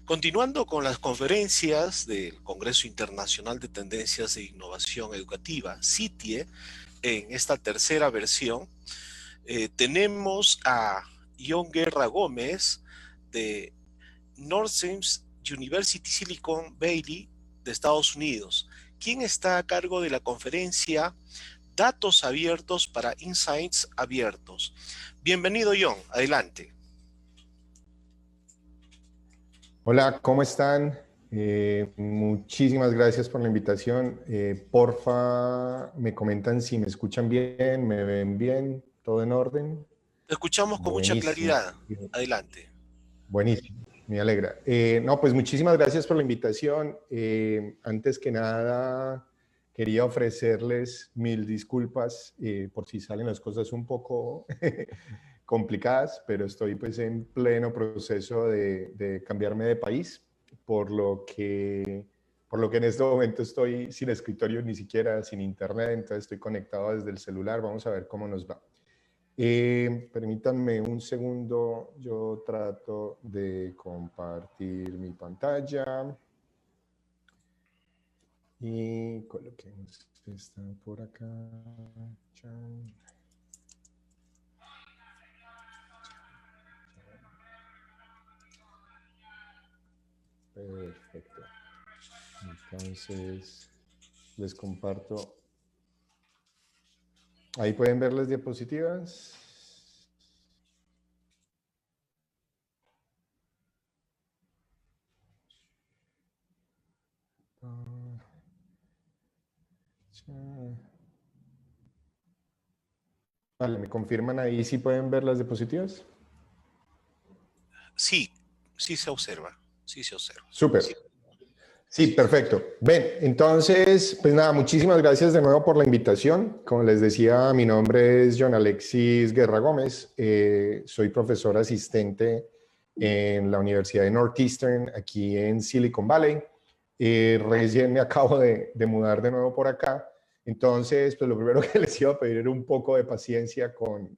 Continuando con las conferencias del Congreso Internacional de Tendencias de Innovación Educativa, CITIE, en esta tercera versión, tenemos a John Guerra Gómez de Northeastern University Silicon Valley de Estados Unidos, quien está a cargo de la conferencia Datos Abiertos para Insights Abiertos. Bienvenido, John. Adelante. Hola, ¿cómo están? Muchísimas gracias por la invitación. Porfa, me comentan si me escuchan bien, me ven bien, todo en orden. Te escuchamos con mucha Buenísimo. claridad. Adelante. Buenísimo, me alegra. No, pues muchísimas gracias por la invitación. Antes que nada, quería ofrecerles mil disculpas por si salen las cosas un poco complicadas, pero estoy pues en pleno proceso de cambiarme de país, por lo que en este momento estoy sin escritorio, ni siquiera sin internet, entonces estoy conectado desde el celular. Vamos a ver cómo nos va. Permítanme un segundo, yo trato de compartir mi pantalla y coloquemos esta por acá. Chan. Perfecto. Entonces, les comparto. Ahí pueden ver las diapositivas. Vale, ¿me confirman ahí si pueden ver las diapositivas? Sí, sí se observa. Sí se observa. Súper. Sí, perfecto. Ven, entonces, pues nada, muchísimas gracias de nuevo por la invitación. Como les decía, mi nombre es John Alexis Guerra Gómez. Soy profesor asistente en la Universidad de Northeastern, aquí en Silicon Valley. Recién me acabo de mudar de nuevo por acá. Entonces, pues lo primero que les iba a pedir era un poco de paciencia con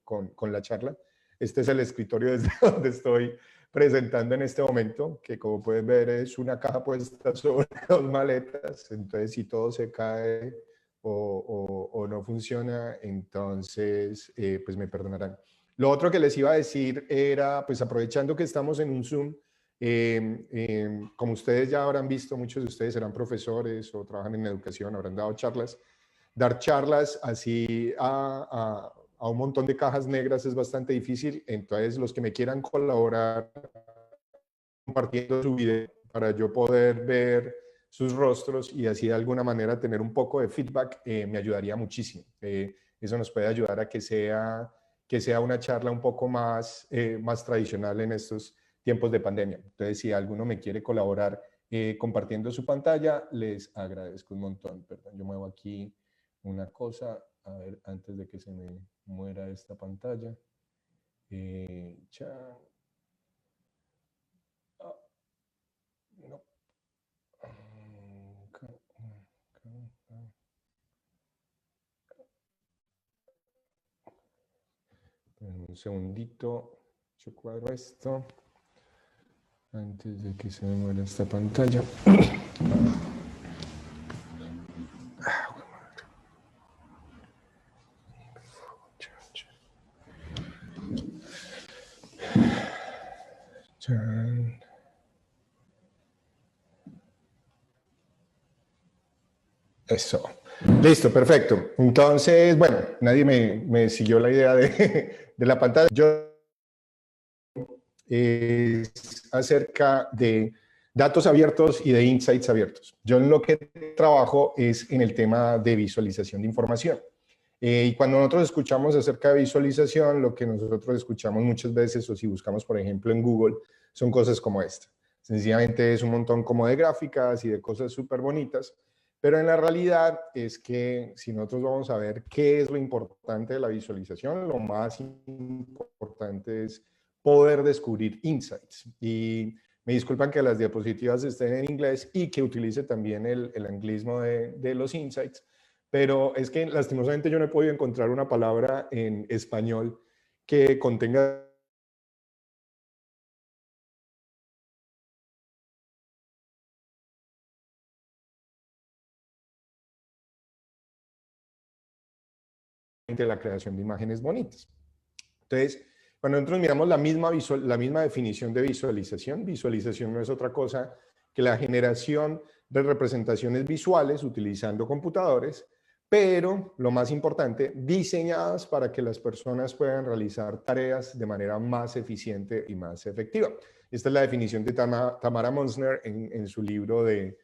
la charla. Este es el escritorio desde donde estoy presentando en este momento, que como pueden ver es una caja puesta sobre dos maletas. Entonces, si todo se cae o no funciona, entonces pues me perdonarán. Lo otro que les iba a decir era, pues aprovechando que estamos en un Zoom, como ustedes ya habrán visto, muchos de ustedes serán profesores o trabajan en educación, habrán dado charlas. Dar charlas así a un montón de cajas negras es bastante difícil. Entonces, los que me quieran colaborar compartiendo su video para yo poder ver sus rostros y así de alguna manera tener un poco de feedback, me ayudaría muchísimo. Eso nos puede ayudar a que sea una charla un poco más, más tradicional en estos tiempos de pandemia. Entonces, si alguno me quiere colaborar compartiendo su pantalla, les agradezco un montón. Perdón, yo muevo aquí una cosa, a ver, antes de que se me muera esta pantalla. No. Un segundito, yo cuadro esto antes de que se me muera esta pantalla. Eso. Listo, perfecto. Entonces, bueno, nadie me siguió la idea de la pantalla. Yo es acerca de datos abiertos y de insights abiertos. Yo en lo que trabajo es en el tema de visualización de información. Y cuando nosotros escuchamos acerca de visualización, lo que nosotros escuchamos muchas veces, o si buscamos, por ejemplo, en Google, son cosas como esta. Sencillamente es un montón como de gráficas y de cosas súper bonitas, pero en la realidad es que si nosotros vamos a ver qué es lo importante de la visualización, lo más importante es poder descubrir insights. Y me disculpan que las diapositivas estén en inglés y que utilice también el anglismo de los insights, pero es que lastimosamente yo no he podido encontrar una palabra en español que contenga la creación de imágenes bonitas. Entonces, cuando nosotros miramos la misma definición de visualización, visualización no es otra cosa que la generación de representaciones visuales utilizando computadores, pero lo más importante, diseñadas para que las personas puedan realizar tareas de manera más eficiente y más efectiva. Esta es la definición de Tamara Monsner en su libro de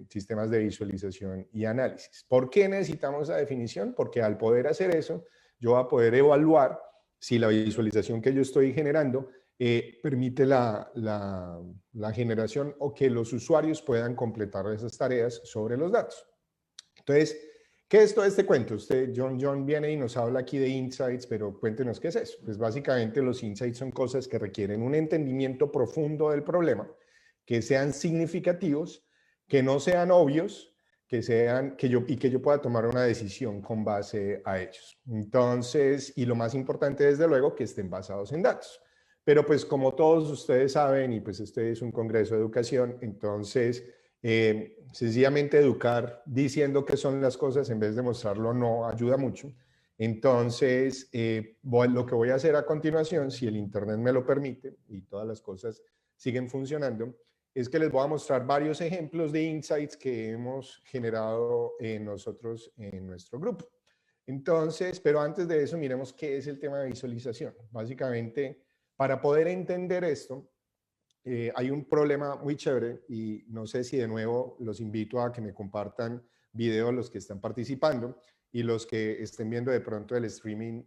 sistemas de visualización y análisis. ¿Por qué necesitamos esa definición? Porque al poder hacer eso, yo voy a poder evaluar si la visualización que yo estoy generando permite la generación o que los usuarios puedan completar esas tareas sobre los datos. Entonces, ¿qué es todo este cuento? John viene y nos habla aquí de insights, pero cuéntenos qué es eso. Pues básicamente los insights son cosas que requieren un entendimiento profundo del problema, que sean significativos, que no sean obvios, que yo pueda tomar una decisión con base a ellos. Entonces, y lo más importante desde luego, que estén basados en datos. Pero pues como todos ustedes saben, y pues este es un congreso de educación, entonces sencillamente educar diciendo qué son las cosas en vez de mostrarlo no ayuda mucho. Entonces, lo que voy a hacer a continuación, si el internet me lo permite y todas las cosas siguen funcionando, es que les voy a mostrar varios ejemplos de insights que hemos generado nosotros en nuestro grupo. Entonces, pero antes de eso, miremos qué es el tema de visualización. Básicamente, para poder entender esto, hay un problema muy chévere y no sé si de nuevo los invito a que me compartan videos los que están participando y los que estén viendo de pronto el streaming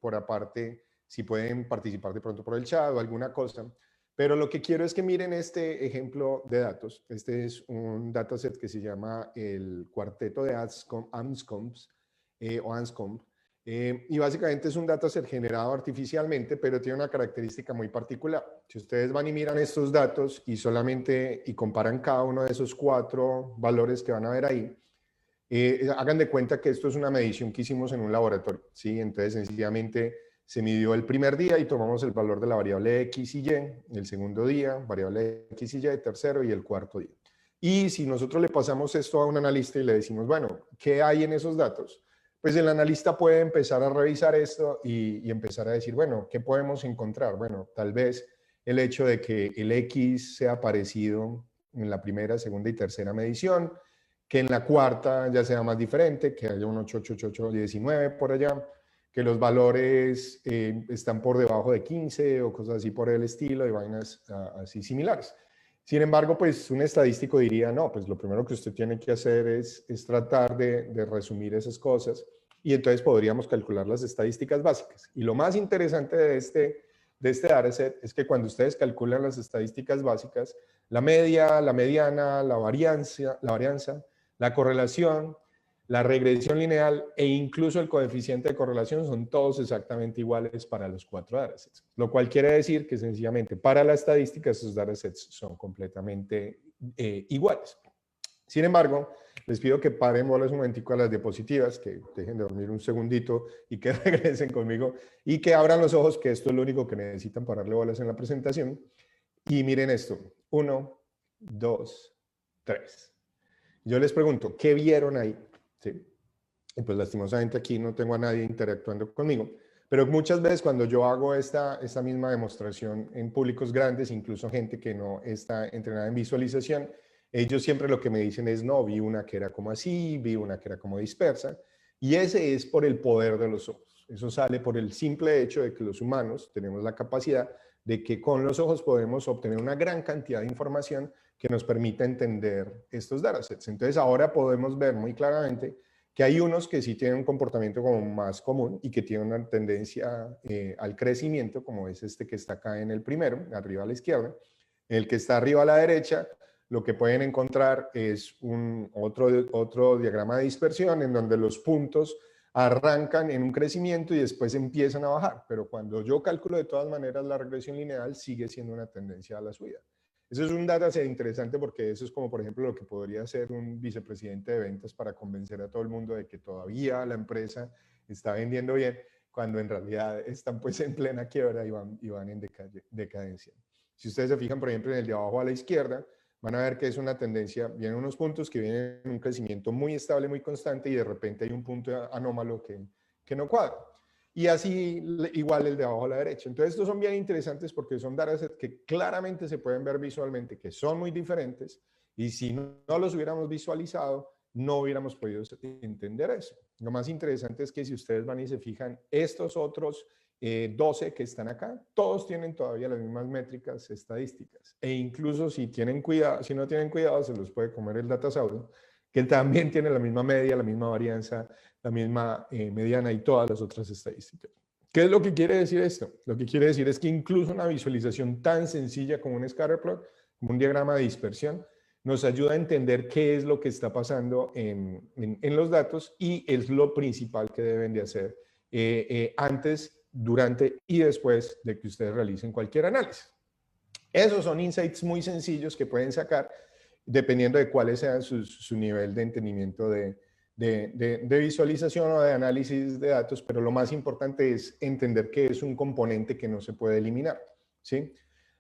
por aparte, si pueden participar de pronto por el chat o alguna cosa. Pero lo que quiero es que miren este ejemplo de datos. Este es un dataset que se llama el cuarteto de Anscombe, y básicamente es un dataset generado artificialmente, pero tiene una característica muy particular. Si ustedes van y miran estos datos y solamente comparan cada uno de esos 4 valores que van a ver ahí, hagan de cuenta que esto es una medición que hicimos en un laboratorio, ¿sí? Entonces, sencillamente se midió el primer día y tomamos el valor de la variable X y Y, el segundo día, variable X y Y, el tercero y el cuarto día. Y si nosotros le pasamos esto a un analista y le decimos, bueno, ¿qué hay en esos datos? Pues el analista puede empezar a revisar esto y empezar a decir, bueno, ¿qué podemos encontrar? Bueno, tal vez el hecho de que el X sea parecido en la primera, segunda y tercera medición, que en la cuarta ya sea más diferente, que haya un 88819 por allá, que los valores están por debajo de 15 o cosas así por el estilo, y vainas así similares. Sin embargo, pues un estadístico diría, no, pues lo primero que usted tiene que hacer es tratar de resumir esas cosas y entonces podríamos calcular las estadísticas básicas. Y lo más interesante de este dataset es que cuando ustedes calculan las estadísticas básicas, la media, la mediana, la varianza, la correlación, la regresión lineal e incluso el coeficiente de correlación son todos exactamente iguales para los 4 datasets. Lo cual quiere decir que sencillamente para la estadística esos datasets son completamente iguales. Sin embargo, les pido que paren bolas un momentico a las diapositivas, que dejen de dormir un segundito y que regresen conmigo y que abran los ojos, que esto es lo único que necesitan para darle bolas en la presentación. Y miren esto, 1, 2, 3. Yo les pregunto, ¿qué vieron ahí? ¿Sí? Y pues lastimosamente aquí no tengo a nadie interactuando conmigo, pero muchas veces cuando yo hago esta misma demostración en públicos grandes, incluso gente que no está entrenada en visualización, ellos siempre lo que me dicen es, no, vi una que era como así, vi una que era como dispersa, y ese es por el poder de los ojos. Eso sale por el simple hecho de que los humanos tenemos la capacidad de que con los ojos podemos obtener una gran cantidad de información que nos permita entender estos datasets. Entonces ahora podemos ver muy claramente que hay unos que sí tienen un comportamiento como más común y que tienen una tendencia al crecimiento, como es este que está acá en el primero, arriba a la izquierda. El que está arriba a la derecha, lo que pueden encontrar es otro diagrama de dispersión en donde los puntos arrancan en un crecimiento y después empiezan a bajar, pero cuando yo calculo de todas maneras la regresión lineal sigue siendo una tendencia a la subida. Eso es un dataset interesante porque eso es como, por ejemplo, lo que podría hacer un vicepresidente de ventas para convencer a todo el mundo de que todavía la empresa está vendiendo bien, cuando en realidad están pues en plena quiebra y van en decadencia. Si ustedes se fijan, por ejemplo, en el de abajo a la izquierda, van a ver que es una tendencia, vienen unos puntos que vienen en un crecimiento muy estable, muy constante, y de repente hay un punto anómalo que no cuadra. Y así igual el de abajo a la derecha. Entonces estos son bien interesantes porque son datasets que claramente se pueden ver visualmente, que son muy diferentes, y si no los hubiéramos visualizado, no hubiéramos podido entender eso. Lo más interesante es que si ustedes van y se fijan, estos otros 12 que están acá, todos tienen todavía las mismas métricas estadísticas. E incluso si tienen cuidado, si no tienen cuidado, se los puede comer el Datasaurus, que también tiene la misma media, la misma varianza, la misma mediana y todas las otras estadísticas. ¿Qué es lo que quiere decir esto? Lo que quiere decir es que incluso una visualización tan sencilla como un scatterplot, como un diagrama de dispersión, nos ayuda a entender qué es lo que está pasando en los datos, y es lo principal que deben de hacer antes, durante y después de que ustedes realicen cualquier análisis. Esos son insights muy sencillos que pueden sacar dependiendo de cuál sea su nivel de entendimiento de visualización o de análisis de datos, pero lo más importante es entender que es un componente que no se puede eliminar, ¿sí?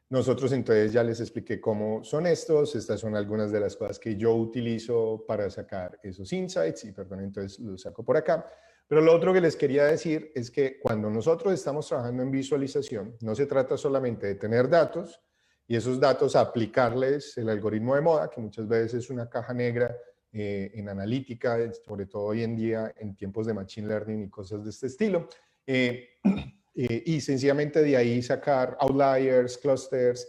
Nosotros entonces ya les expliqué cómo son estos, estas son algunas de las cosas que yo utilizo para sacar esos insights, y perdón, entonces los saco por acá. Pero lo otro que les quería decir es que cuando nosotros estamos trabajando en visualización, no se trata solamente de tener datos y esos datos aplicarles el algoritmo de moda, que muchas veces es una caja negra en analítica, sobre todo hoy en día en tiempos de machine learning y cosas de este estilo. Y sencillamente de ahí sacar outliers, clusters,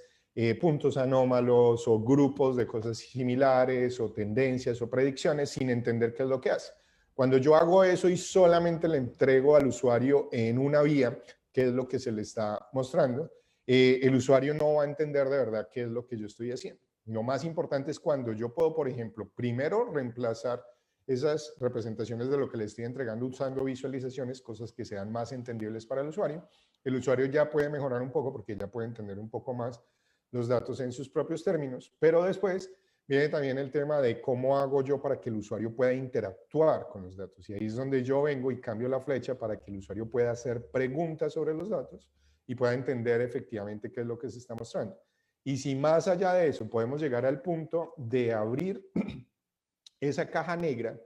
puntos anómalos o grupos de cosas similares o tendencias o predicciones sin entender qué es lo que hace. Cuando yo hago eso y solamente le entrego al usuario en una vía qué es lo que se le está mostrando, el usuario no va a entender de verdad qué es lo que yo estoy haciendo. Lo más importante es cuando yo puedo, por ejemplo, primero reemplazar esas representaciones de lo que le estoy entregando usando visualizaciones, cosas que sean más entendibles para el usuario. El usuario ya puede mejorar un poco porque ya puede entender un poco más los datos en sus propios términos, pero después viene también el tema de cómo hago yo para que el usuario pueda interactuar con los datos. Y ahí es donde yo vengo y cambio la flecha para que el usuario pueda hacer preguntas sobre los datos y pueda entender efectivamente qué es lo que se está mostrando. Y si más allá de eso podemos llegar al punto de abrir esa caja negra,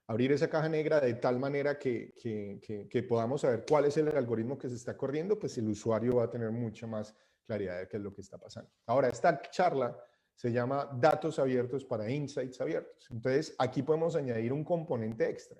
de tal manera que podamos saber cuál es el algoritmo que se está corriendo, pues el usuario va a tener mucha más claridad de qué es lo que está pasando. Ahora, esta charla se llama Datos Abiertos para Insights Abiertos. Entonces, aquí podemos añadir un componente extra,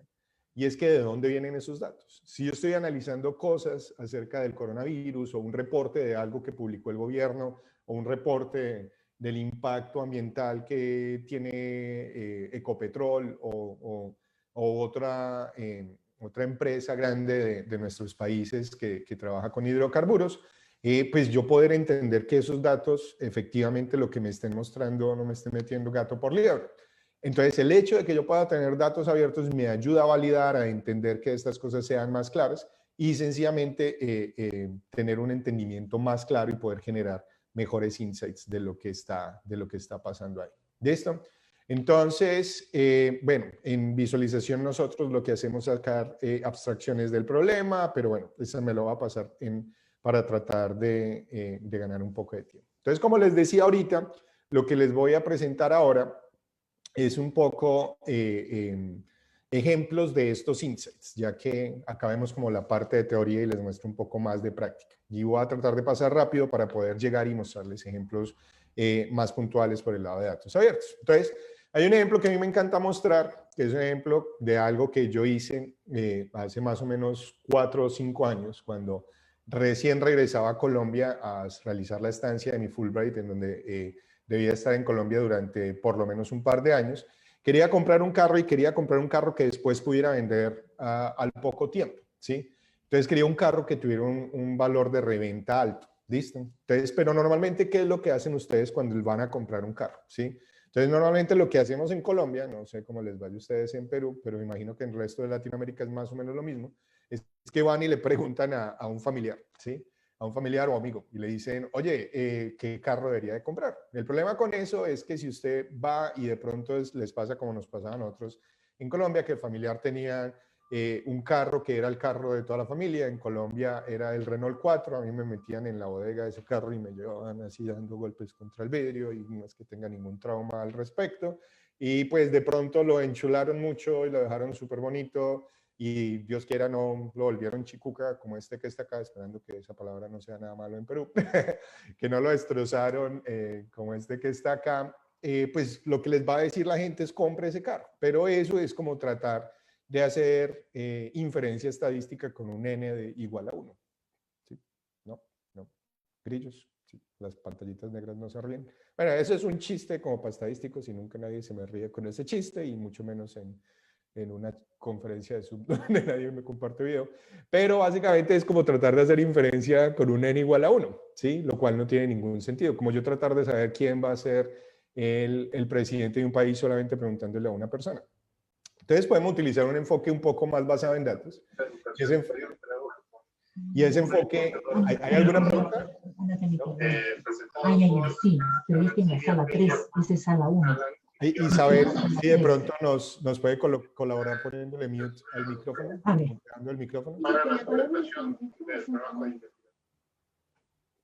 y es que de dónde vienen esos datos. Si yo estoy analizando cosas acerca del coronavirus o un reporte de algo que publicó el gobierno o un reporte del impacto ambiental que tiene Ecopetrol o otra empresa grande de nuestros países que trabaja con hidrocarburos, pues yo poder entender que esos datos efectivamente lo que me estén mostrando no me esté metiendo gato por liebre. Entonces, el hecho de que yo pueda tener datos abiertos me ayuda a validar, a entender que estas cosas sean más claras y sencillamente tener un entendimiento más claro y poder generar mejores insights de lo que está pasando ahí. ¿Listo? Entonces, bueno, en visualización nosotros lo que hacemos es sacar abstracciones del problema, pero bueno, esa me lo va a pasar para tratar de ganar un poco de tiempo. Entonces, como les decía ahorita, lo que les voy a presentar ahora es un poco ejemplos de estos insights, ya que acá vemos como la parte de teoría y les muestro un poco más de práctica. Y voy a tratar de pasar rápido para poder llegar y mostrarles ejemplos más puntuales por el lado de datos abiertos. Entonces, hay un ejemplo que a mí me encanta mostrar, que es un ejemplo de algo que yo hice hace más o menos 4 o 5 años, cuando recién regresaba a Colombia a realizar la estancia de mi Fulbright, en donde debía estar en Colombia durante por lo menos un par de años. Quería comprar un carro y quería comprar un carro que después pudiera vender al poco tiempo, ¿sí? Entonces quería un carro que tuviera un valor de reventa alto, ¿listo? Entonces, pero normalmente, ¿qué es lo que hacen ustedes cuando van a comprar un carro, ¿sí? Entonces, normalmente lo que hacemos en Colombia, no sé cómo les vaya a ustedes en Perú, pero me imagino que en el resto de Latinoamérica es más o menos lo mismo, es que van y le preguntan a un familiar, ¿sí? A un familiar o amigo y le dicen, oye, ¿qué carro debería de comprar? El problema con eso es que si usted va y de pronto les pasa como nos pasaba a nosotros en Colombia, que el familiar tenía un carro que era el carro de toda la familia. En Colombia era el Renault 4, a mí me metían en la bodega de ese carro y me llevaban así dando golpes contra el vidrio y no es que tenga ningún trauma al respecto. Y pues de pronto lo enchularon mucho y lo dejaron súper bonito y Dios quiera no lo volvieron chicuca como este que está acá, esperando que esa palabra no sea nada malo en Perú, que no lo destrozaron como este que está acá. Pues lo que les va a decir la gente es compre ese carro, pero eso es como tratar de hacer inferencia estadística con un n de igual a 1. ¿Sí? No, no, grillos, sí, las pantallitas negras no se ríen. Bueno, eso es un chiste como para estadísticos y nunca nadie se me ríe con ese chiste y mucho menos en una conferencia de Zoom donde nadie me comparte video, pero básicamente es como tratar de hacer inferencia con un n igual a 1, ¿sí? Lo cual no tiene ningún sentido, como yo tratar de saber quién va a ser el presidente de un país solamente preguntándole a una persona. Entonces podemos utilizar un enfoque un poco más basado en datos. Y ese enfoque, ¿hay alguna pregunta? Sí, pero es que en la sala 3, esa es sala 1. Isabel, si de pronto nos puede colaborar poniéndole mute al micrófono, muteando el micrófono.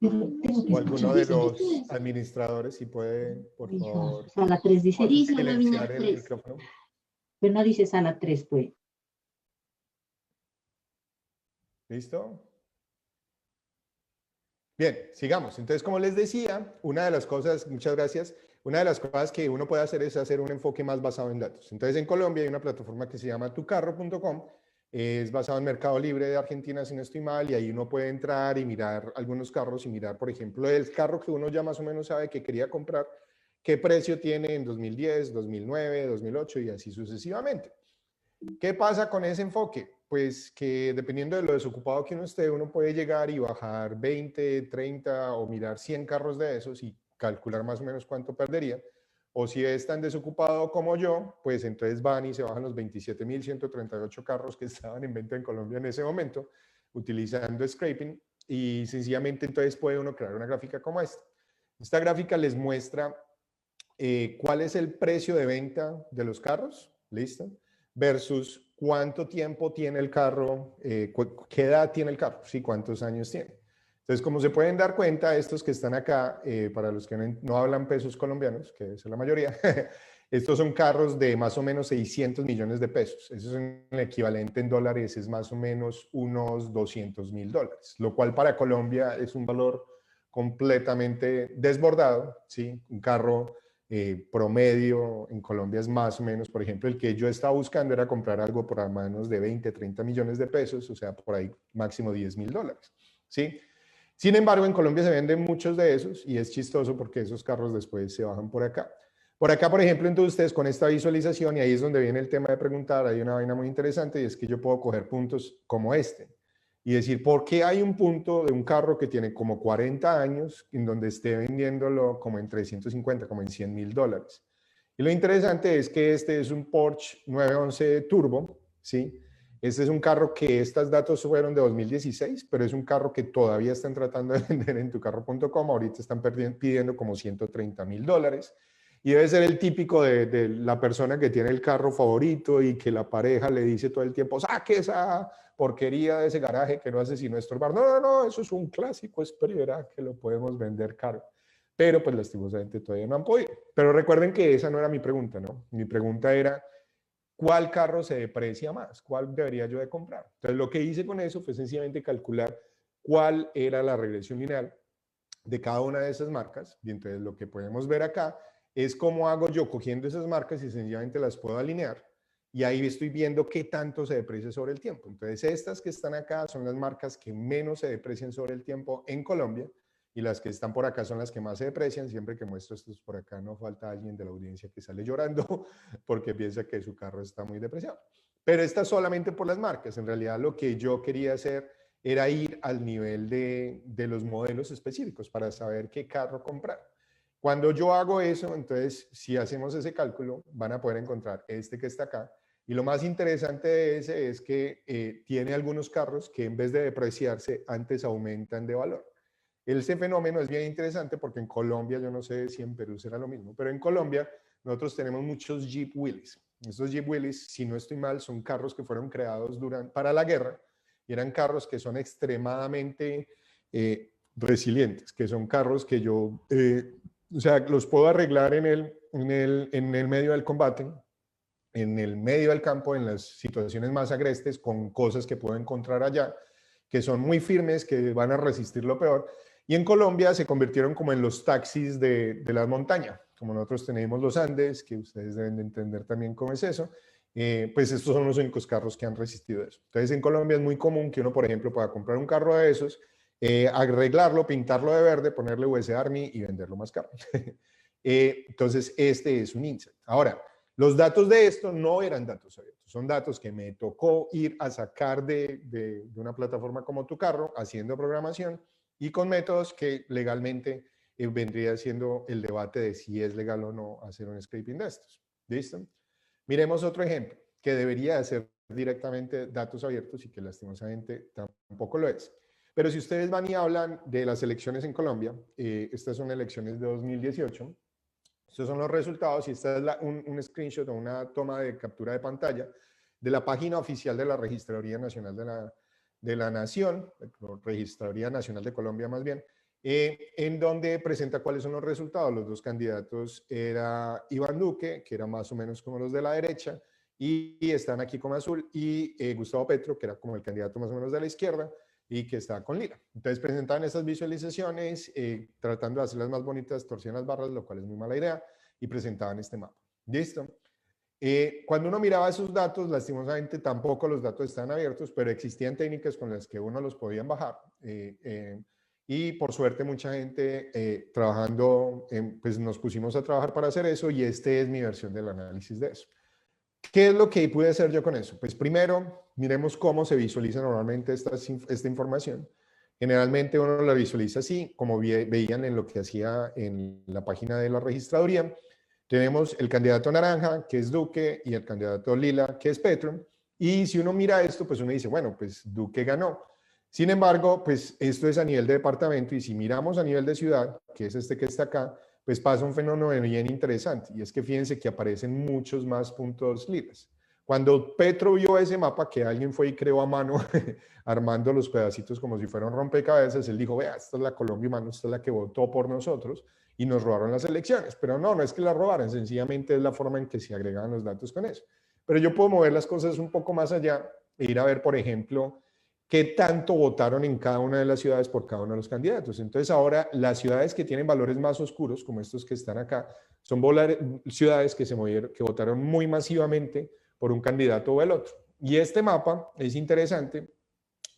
O alguno de los administradores, si puede, por favor. Sala 3 dice, silenciar el micrófono. Pero no dice sala 3, pues. ¿Listo? Bien, sigamos. Entonces, como les decía, una de las cosas, muchas gracias, una de las cosas que uno puede hacer es hacer un enfoque más basado en datos. Entonces, en Colombia hay una plataforma que se llama tucarro.com, es basado en Mercado Libre de Argentina, si no estoy mal, y ahí uno puede entrar y mirar algunos carros y mirar, por ejemplo, el carro que uno ya más o menos sabe que quería comprar, qué precio tiene en 2010, 2009, 2008 y así sucesivamente. ¿Qué pasa con ese enfoque? Pues que dependiendo de lo desocupado que uno esté, uno puede llegar y bajar 20, 30 o mirar 100 carros de esos y calcular más o menos cuánto perdería. O si es tan desocupado como yo, pues entonces van y se bajan los 27.138 carros que estaban en venta en Colombia en ese momento, utilizando scraping, y sencillamente entonces puede uno crear una gráfica como esta. Esta gráfica les muestra cuál es el precio de venta de los carros, ¿listo? Versus cuánto tiempo tiene el carro, qué edad tiene el carro, ¿sí? Cuántos años tiene. Entonces, como se pueden dar cuenta, estos que están acá, para los que no hablan pesos colombianos, que es la mayoría, estos son carros de más o menos 600 millones de pesos. Eso es un equivalente en dólares, es más o menos unos $200.000, lo cual para Colombia es un valor completamente desbordado, ¿sí? Un carro promedio en Colombia es más o menos, por ejemplo, el que yo estaba buscando era comprar algo por a manos de 20, 30 millones de pesos, o sea, por ahí máximo $10.000, ¿sí? Sin embargo, en Colombia se venden muchos de esos y es chistoso porque esos carros después se bajan por acá. Por acá, por ejemplo, entonces ustedes con esta visualización, y ahí es donde viene el tema de preguntar, hay una vaina muy interesante y es que yo puedo coger puntos como este y decir, ¿por qué hay un punto de un carro que tiene como 40 años en donde esté vendiéndolo como en 350, como en $100.000? Y lo interesante es que este es un Porsche 911 Turbo, ¿sí? Este es un carro que estos datos fueron de 2016, pero es un carro que todavía están tratando de vender en tucarro.com. Ahorita están pidiendo como $130.000. Y debe ser el típico de la persona que tiene el carro favorito y que la pareja le dice todo el tiempo, saque esa porquería de ese garaje que no hace sino estorbar. No, no, no, eso es un clásico, espera que lo podemos vender caro. Pero pues lastimosamente todavía no han podido. Pero recuerden que esa no era mi pregunta, ¿no? Mi pregunta era, ¿cuál carro se deprecia más? ¿Cuál debería yo de comprar? Entonces lo que hice con eso fue sencillamente calcular cuál era la regresión lineal de cada una de esas marcas. Y entonces lo que podemos ver acá es cómo hago yo cogiendo esas marcas y sencillamente las puedo alinear. Y ahí estoy viendo qué tanto se deprecia sobre el tiempo. Entonces estas que están acá son las marcas que menos se deprecian sobre el tiempo en Colombia. Y las que están por acá son las que más se deprecian. Siempre que muestro estos por acá no falta alguien de la audiencia que sale llorando porque piensa que su carro está muy depreciado. Pero esta solamente por las marcas. En realidad lo que yo quería hacer era ir al nivel de los modelos específicos para saber qué carro comprar. Cuando yo hago eso, entonces si hacemos ese cálculo, van a poder encontrar este que está acá. Y lo más interesante de ese es que tiene algunos carros que en vez de depreciarse, antes aumentan de valor. Ese fenómeno es bien interesante porque en Colombia, yo no sé si en Perú será lo mismo, pero en Colombia nosotros tenemos muchos Jeep Willys. Estos Jeep Willys, si no estoy mal, son carros que fueron creados para la guerra y eran carros que son extremadamente resilientes, que son carros que yo, o sea, los puedo arreglar en el medio del combate, en el medio del campo, en las situaciones más agrestes, con cosas que puedo encontrar allá, que son muy firmes, que van a resistir lo peor. Y en Colombia se convirtieron como en los taxis de la montaña, como nosotros tenemos los Andes, que ustedes deben de entender también cómo es eso. Pues estos son los únicos carros que han resistido eso. Entonces en Colombia es muy común que uno, por ejemplo, pueda comprar un carro de esos, arreglarlo, pintarlo de verde, ponerle US Army y venderlo más caro. Entonces este es un insight. Ahora, los datos de esto no eran datos abiertos, son datos que me tocó ir a sacar de una plataforma como Tu Carro, haciendo programación y con métodos que legalmente vendría siendo el debate de si es legal o no hacer un scraping de estos. ¿Listo? Miremos otro ejemplo que debería ser directamente datos abiertos y que lastimosamente tampoco lo es. Pero si ustedes van y hablan de las elecciones en Colombia, estas son elecciones de 2018, estos son los resultados y esta es un screenshot o una toma de captura de pantalla de la página oficial de la Registraduría Nacional de la Nación, Registraduría Nacional de Colombia más bien, en donde presenta cuáles son los resultados. Los dos candidatos era Iván Duque, que era más o menos como los de la derecha, y están aquí con azul, y Gustavo Petro, que era como el candidato más o menos de la izquierda, y que está con Lira. Entonces presentaban estas visualizaciones, tratando de hacerlas más bonitas, torcían las barras, lo cual es muy mala idea, y presentaban este mapa. ¿Listo? Cuando uno miraba esos datos, lastimosamente tampoco los datos están abiertos, pero existían técnicas con las que uno los podían bajar. Y por suerte mucha gente trabajando, pues nos pusimos a trabajar para hacer eso y este es mi versión del análisis de eso. ¿Qué es lo que pude hacer yo con eso? Pues primero, miremos cómo se visualiza normalmente esta información. Generalmente uno la visualiza así, como veían en lo que hacía en la página de la registraduría. Tenemos el candidato naranja, que es Duque, y el candidato lila, que es Petro. Y si uno mira esto, pues uno dice, bueno, pues Duque ganó. Sin embargo, pues esto es a nivel de departamento y si miramos a nivel de ciudad, que es este que está acá, pues pasa un fenómeno bien interesante y es que fíjense que aparecen muchos más puntos lilas. Cuando Petro vio ese mapa que alguien fue y creó a mano, armando los pedacitos como si fueran rompecabezas, él dijo, vea, esta es la Colombia humana, esta es la que votó por nosotros y nos robaron las elecciones. Pero no es que la robaran, sencillamente es la forma en que se agregaban los datos con eso. Pero yo puedo mover las cosas un poco más allá e ir a ver, por ejemplo, qué tanto votaron en cada una de las ciudades por cada uno de los candidatos. Entonces ahora las ciudades que tienen valores más oscuros, como estos que están acá, son ciudades que que votaron muy masivamente por un candidato o el otro. Y este mapa es interesante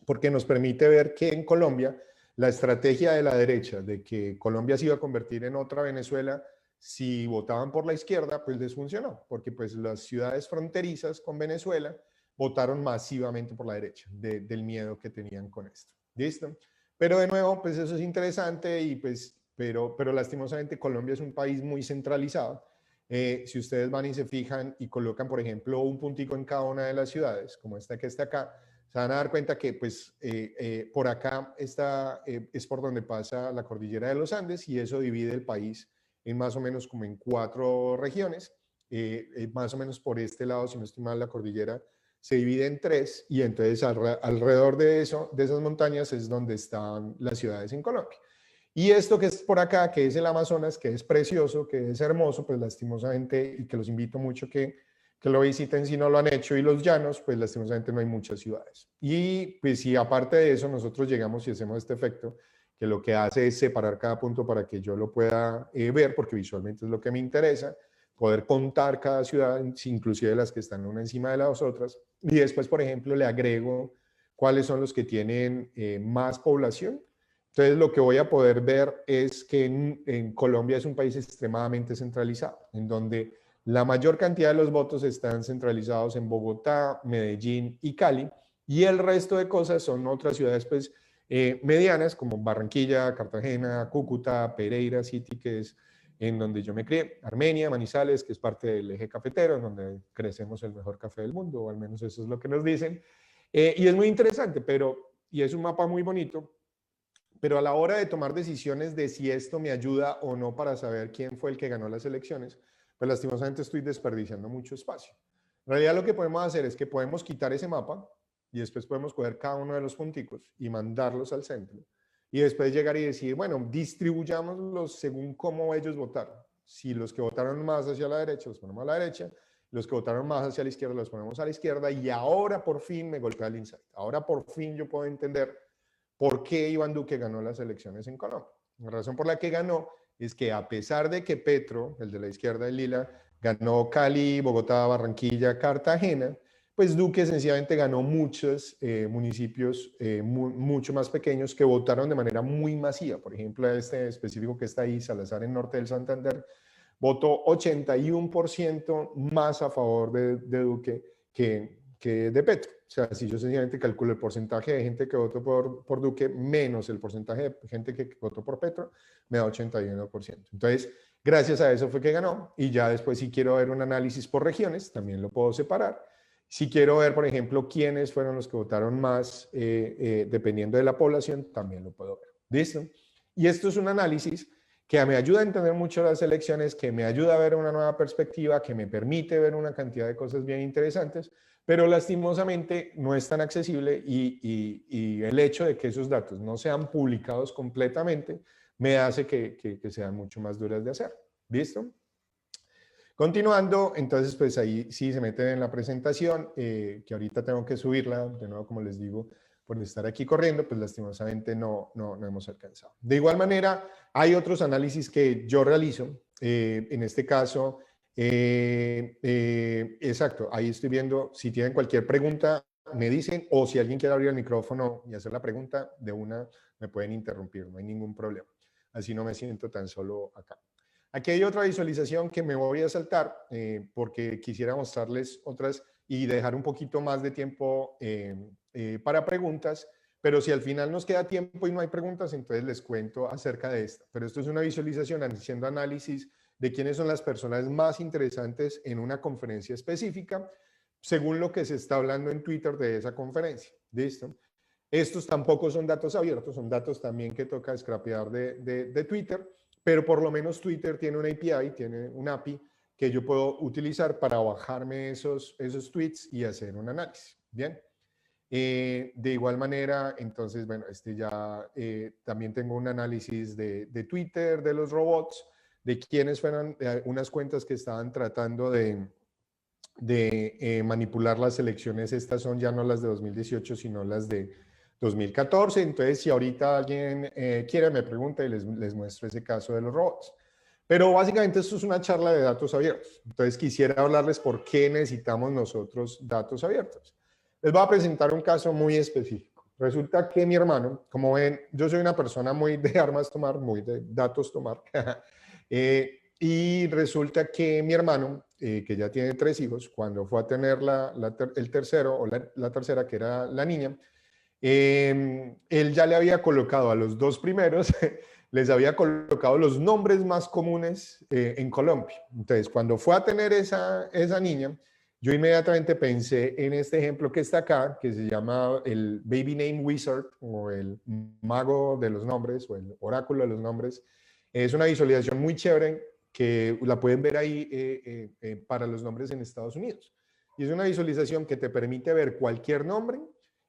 porque nos permite ver que en Colombia la estrategia de la derecha de que Colombia se iba a convertir en otra Venezuela si votaban por la izquierda, pues les funcionó, porque pues las ciudades fronterizas con Venezuela votaron masivamente por la derecha, del miedo que tenían con esto. ¿Listo? Pero de nuevo, pues eso es interesante, y pues, pero lastimosamente Colombia es un país muy centralizado. Si ustedes van y se fijan y colocan, por ejemplo, un puntico en cada una de las ciudades, como esta que está acá, se van a dar cuenta que pues, por acá es por donde pasa la cordillera de los Andes y eso divide el país en más o menos como en 4 regiones. Más o menos por este lado, si no estoy mal, la cordillera se divide en 3 y entonces alrededor de esas montañas es donde están las ciudades en Colombia. Y esto que es por acá, que es el Amazonas, que es precioso, que es hermoso, pues lastimosamente, y que los invito mucho que lo visiten si no lo han hecho, y los llanos, pues lastimosamente no hay muchas ciudades. Y pues si aparte de eso nosotros llegamos y hacemos este efecto, que lo que hace es separar cada punto para que yo lo pueda ver, porque visualmente es lo que me interesa, poder contar cada ciudad, inclusive las que están una encima de las otras, y después, por ejemplo, le agrego cuáles son los que tienen más población. Entonces, lo que voy a poder ver es que en Colombia es un país extremadamente centralizado, en donde la mayor cantidad de los votos están centralizados en Bogotá, Medellín y Cali, y el resto de cosas son otras ciudades pues, medianas, como Barranquilla, Cartagena, Cúcuta, Pereira City, que es en donde yo me crié, Armenia, Manizales, que es parte del eje cafetero, en donde crecemos el mejor café del mundo, o al menos eso es lo que nos dicen. Y es muy interesante, y es un mapa muy bonito, pero a la hora de tomar decisiones de si esto me ayuda o no para saber quién fue el que ganó las elecciones, pues lastimosamente estoy desperdiciando mucho espacio. En realidad lo que podemos hacer es que podemos quitar ese mapa y después podemos coger cada uno de los punticos y mandarlos al centro. Y después llegar y decir, bueno, distribuyámoslos según cómo ellos votaron. Si los que votaron más hacia la derecha, los ponemos a la derecha. Los que votaron más hacia la izquierda, los ponemos a la izquierda. Y ahora por fin me golpea el insight. Ahora por fin yo puedo entender por qué Iván Duque ganó las elecciones en Colombia. La razón por la que ganó es que a pesar de que Petro, el de la izquierda, el lila, ganó Cali, Bogotá, Barranquilla, Cartagena, pues Duque sencillamente ganó muchos municipios mucho más pequeños que votaron de manera muy masiva. Por ejemplo, este específico que está ahí, Salazar en Norte del Santander, votó 81% más a favor de Duque que de Petro. O sea, si yo sencillamente calculo el porcentaje de gente que votó por Duque menos el porcentaje de gente que votó por Petro, me da 81%. Entonces, gracias a eso fue que ganó. Y ya después, si quiero ver un análisis por regiones, también lo puedo separar. Si quiero ver, por ejemplo, quiénes fueron los que votaron más dependiendo de la población, también lo puedo ver. ¿Listo? Y esto es un análisis que me ayuda a entender mucho las elecciones, que me ayuda a ver una nueva perspectiva, que me permite ver una cantidad de cosas bien interesantes, pero lastimosamente no es tan accesible y el hecho de que esos datos no sean publicados completamente me hace que sean mucho más duras de hacer. ¿Listo? Continuando, entonces pues ahí sí se meten en la presentación, que ahorita tengo que subirla, de nuevo como les digo, por estar aquí corriendo, pues lastimosamente no hemos alcanzado. De igual manera, hay otros análisis que yo realizo, en este caso, exacto, ahí estoy viendo, si tienen cualquier pregunta, me dicen, o si alguien quiere abrir el micrófono y hacer la pregunta, de una me pueden interrumpir, no hay ningún problema. Así no me siento tan solo acá. Aquí hay otra visualización que me voy a saltar porque quisiera mostrarles otras y dejar un poquito más de tiempo para preguntas, pero si al final nos queda tiempo y no hay preguntas, entonces les cuento acerca de esta. Pero esto es una visualización haciendo análisis de quiénes son las personas más interesantes en una conferencia específica, según lo que se está hablando en Twitter de esa conferencia. ¿Listo? Estos tampoco son datos abiertos, son datos también que toca scrapear de Twitter, pero por lo menos Twitter tiene una API, tiene un API que yo puedo utilizar para bajarme esos tweets y hacer un análisis. Bien. De igual manera, entonces, bueno, ya también tengo un análisis de Twitter, de los robots, de quiénes fueron unas cuentas que estaban tratando de manipular las elecciones. Estas son ya no las de 2018, sino las de 2014. Entonces, si ahorita alguien quiere, me pregunta y les muestro ese caso de los robots. Pero básicamente esto es una charla de datos abiertos. Entonces, quisiera hablarles por qué necesitamos nosotros datos abiertos. Les voy a presentar un caso muy específico. Resulta que mi hermano, como ven, yo soy una persona muy de armas tomar, muy de datos tomar. Y resulta que mi hermano, que ya tiene 3 hijos, cuando fue a tener el tercero o la tercera, que era la niña, él ya le había colocado a los 2 primeros, les había colocado los nombres más comunes en Colombia. Entonces, cuando fue a tener esa niña, yo inmediatamente pensé en este ejemplo que está acá, que se llama el Baby Name Wizard, o el mago de los nombres, o el oráculo de los nombres. Es una visualización muy chévere que la pueden ver ahí para los nombres en Estados Unidos. Y es una visualización que te permite ver cualquier nombre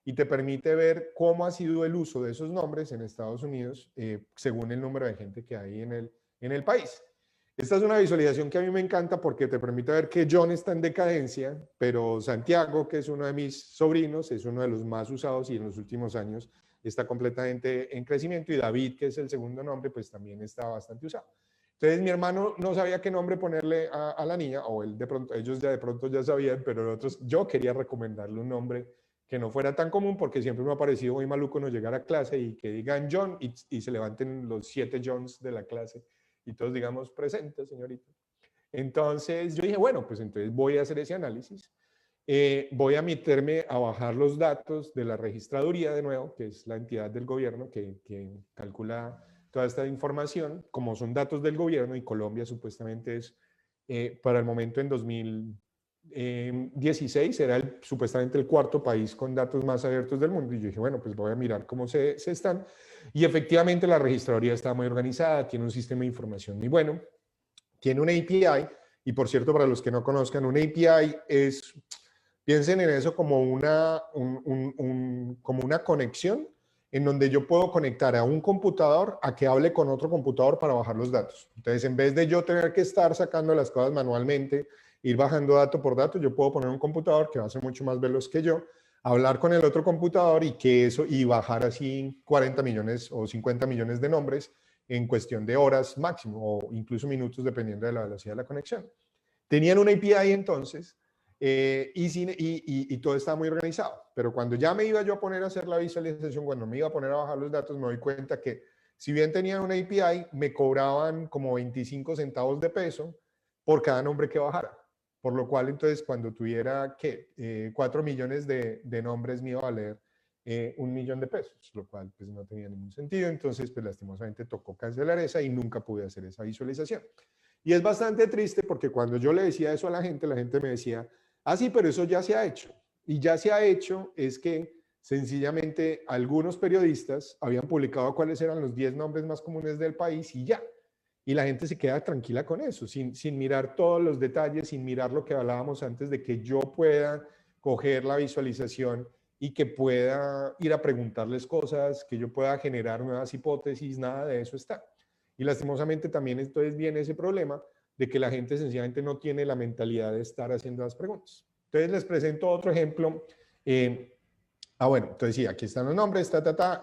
y te permite ver cómo ha sido el uso de esos nombres en Estados Unidos según el número de gente que hay en el país. Esta es una visualización que a mí me encanta porque te permite ver que John está en decadencia, pero Santiago, que es uno de mis sobrinos, es uno de los más usados y en los últimos años está completamente en crecimiento, y David, que es el segundo nombre, pues también está bastante usado. Entonces mi hermano no sabía qué nombre ponerle a la niña, o él ellos ya de pronto ya sabían, pero nosotros, yo quería recomendarle un nombre que no fuera tan común, porque siempre me ha parecido muy maluco no llegar a clase y que digan John y se levanten los 7 Johns de la clase y todos digamos presente, señorita. Entonces yo dije, bueno, pues entonces voy a hacer ese análisis. Voy a meterme a bajar los datos de la registraduría de nuevo, que es la entidad del gobierno que calcula toda esta información. Como son datos del gobierno y Colombia supuestamente es, para el momento en 2016, era supuestamente el 4.º país con datos más abiertos del mundo. Y yo dije, bueno, pues voy a mirar cómo se están. Y efectivamente la registraduría está muy organizada, tiene un sistema de información muy bueno, tiene una API Y por cierto, para los que no conozcan, una API es, piensen en eso como como una conexión en donde yo puedo conectar a un computador a que hable con otro computador para bajar los datos. Entonces, en vez de yo tener que estar sacando las cosas manualmente, ir bajando dato por dato, yo puedo poner un computador que va a ser mucho más veloz que yo, hablar con el otro computador y bajar así 40 millones o 50 millones de nombres en cuestión de horas máximo o incluso minutos dependiendo de la velocidad de la conexión. Tenían una API entonces y todo estaba muy organizado, pero cuando ya me iba yo a poner a hacer la visualización, cuando me iba a poner a bajar los datos, me doy cuenta que si bien tenían una API, me cobraban como 25 centavos de peso por cada nombre que bajara. Por lo cual, entonces, cuando tuviera 4 millones de nombres, me iba a valer 1 millón de pesos, lo cual pues no tenía ningún sentido. Entonces, pues lastimosamente tocó cancelar esa y nunca pude hacer esa visualización. Y es bastante triste porque cuando yo le decía eso a la gente me decía, ah, sí, pero eso ya se ha hecho. Y ya se ha hecho es que sencillamente algunos periodistas habían publicado cuáles eran los 10 nombres más comunes del país y ya. Y la gente se queda tranquila con eso, sin mirar todos los detalles, sin mirar lo que hablábamos antes de que yo pueda coger la visualización y que pueda ir a preguntarles cosas, que yo pueda generar nuevas hipótesis, nada de eso está. Y lastimosamente también entonces viene ese problema de que la gente sencillamente no tiene la mentalidad de estar haciendo las preguntas. Entonces les presento otro ejemplo. Bueno, entonces sí, aquí están los nombres,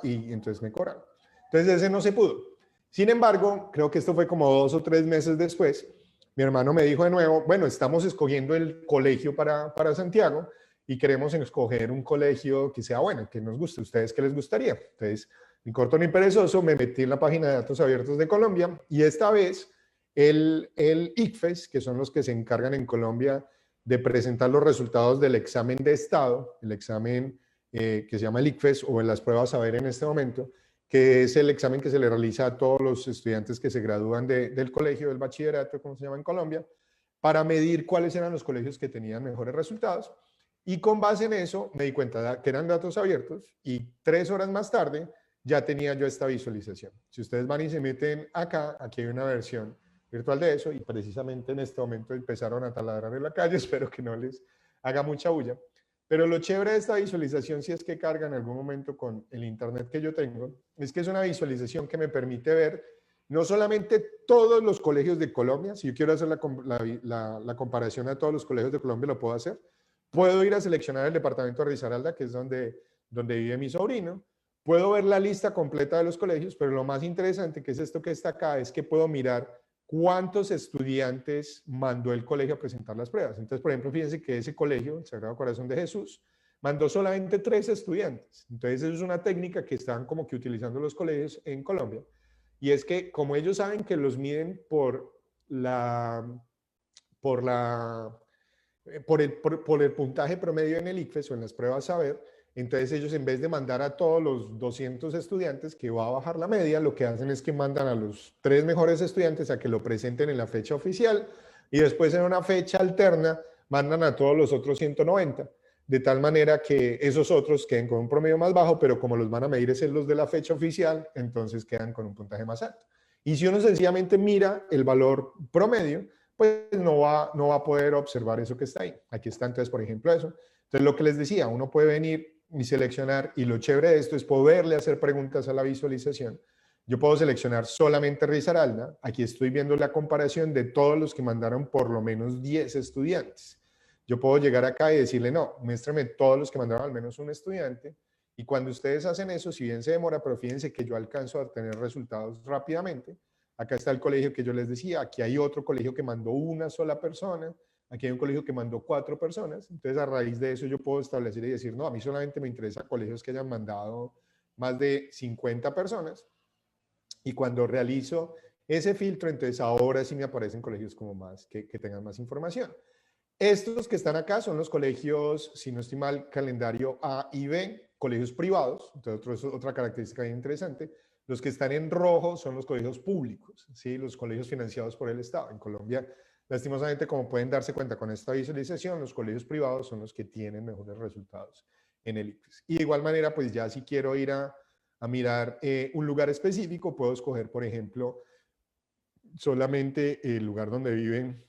y entonces me cobran. Entonces ese no se pudo. Sin embargo, creo que esto fue como 2 o 3 meses después, mi hermano me dijo de nuevo, bueno, estamos escogiendo el colegio para Santiago y queremos escoger un colegio que sea bueno, que nos guste. ¿Ustedes qué les gustaría? Entonces, ni corto ni perezoso, me metí en la página de datos abiertos de Colombia y esta vez el ICFES, que son los que se encargan en Colombia de presentar los resultados del examen de estado, el examen que se llama el ICFES o en las pruebas saber en este momento, que es el examen que se le realiza a todos los estudiantes que se gradúan del colegio, del bachillerato, como se llama en Colombia, para medir cuáles eran los colegios que tenían mejores resultados. Y con base en eso me di cuenta que eran datos abiertos y 3 horas más tarde ya tenía yo esta visualización. Si ustedes van y se meten acá, aquí hay una versión virtual de eso y precisamente en este momento empezaron a taladrar en la calle, espero que no les haga mucha bulla. Pero lo chévere de esta visualización, si es que carga en algún momento con el internet que yo tengo, es que es una visualización que me permite ver no solamente todos los colegios de Colombia, si yo quiero hacer la comparación a todos los colegios de Colombia, lo puedo hacer. Puedo ir a seleccionar el departamento de Risaralda, que es donde vive mi sobrino. Puedo ver la lista completa de los colegios, pero lo más interesante, que es esto que está acá, es que puedo mirar cuántos estudiantes mandó el colegio a presentar las pruebas. Entonces, por ejemplo, fíjense que ese colegio, el Sagrado Corazón de Jesús, mandó solamente 3 estudiantes. Entonces, eso es una técnica que están como que utilizando los colegios en Colombia. Y es que como ellos saben que los miden por el puntaje promedio en el ICFES o en las pruebas saber, entonces ellos en vez de mandar a todos los 200 estudiantes que va a bajar la media, lo que hacen es que mandan a los 3 mejores estudiantes a que lo presenten en la fecha oficial y después en una fecha alterna mandan a todos los otros 190, de tal manera que esos otros queden con un promedio más bajo, pero como los van a medir es en los de la fecha oficial, entonces quedan con un puntaje más alto. Y si uno sencillamente mira el valor promedio, pues no va a poder observar eso que está ahí. Aquí está entonces, por ejemplo, eso. Entonces, lo que les decía, uno puede venir y seleccionar, y lo chévere de esto es poderle hacer preguntas a la visualización. Yo puedo seleccionar solamente Risaralda. Aquí estoy viendo la comparación de todos los que mandaron por lo menos 10 estudiantes. Yo puedo llegar acá y decirle, no, muéstrame todos los que mandaron al menos un estudiante. Y cuando ustedes hacen eso, si bien se demora, pero fíjense que yo alcanzo a tener resultados rápidamente. Acá está el colegio que yo les decía, aquí hay otro colegio que mandó una sola persona, aquí hay un colegio que mandó 4 personas, entonces a raíz de eso yo puedo establecer y decir, no, a mí solamente me interesa colegios que hayan mandado más de 50 personas, y cuando realizo ese filtro, entonces ahora sí me aparecen colegios como más, que tengan más información. Estos que están acá son los colegios, si no estoy mal, calendario A y B, colegios privados, entonces otra característica bien interesante. Los que están en rojo son los colegios públicos, ¿sí? Los colegios financiados por el Estado. En Colombia, lastimosamente, como pueden darse cuenta con esta visualización, los colegios privados son los que tienen mejores resultados en el ICFES. Y de igual manera, pues ya si quiero ir a mirar un lugar específico, puedo escoger, por ejemplo, solamente el lugar donde viven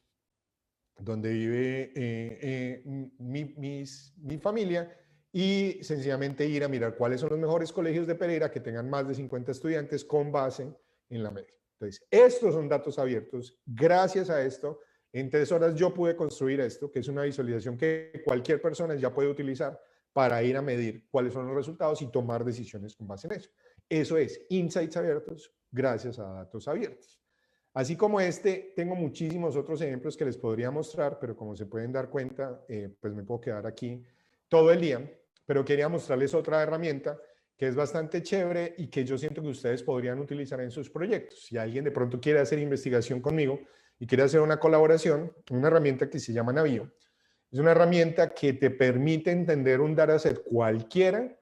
donde vive mi familia, y sencillamente ir a mirar cuáles son los mejores colegios de Pereira que tengan más de 50 estudiantes con base en la media. Entonces, estos son datos abiertos. Gracias a esto, en 3 horas yo pude construir esto, que es una visualización que cualquier persona ya puede utilizar para ir a medir cuáles son los resultados y tomar decisiones con base en eso. Eso es insights abiertos gracias a datos abiertos. Así como este, tengo muchísimos otros ejemplos que les podría mostrar, pero como se pueden dar cuenta, pues me puedo quedar aquí todo el día, pero quería mostrarles otra herramienta que es bastante chévere y que yo siento que ustedes podrían utilizar en sus proyectos. Si alguien de pronto quiere hacer investigación conmigo y quiere hacer una colaboración, una herramienta que se llama Navío. Es una herramienta que te permite entender un dataset cualquiera,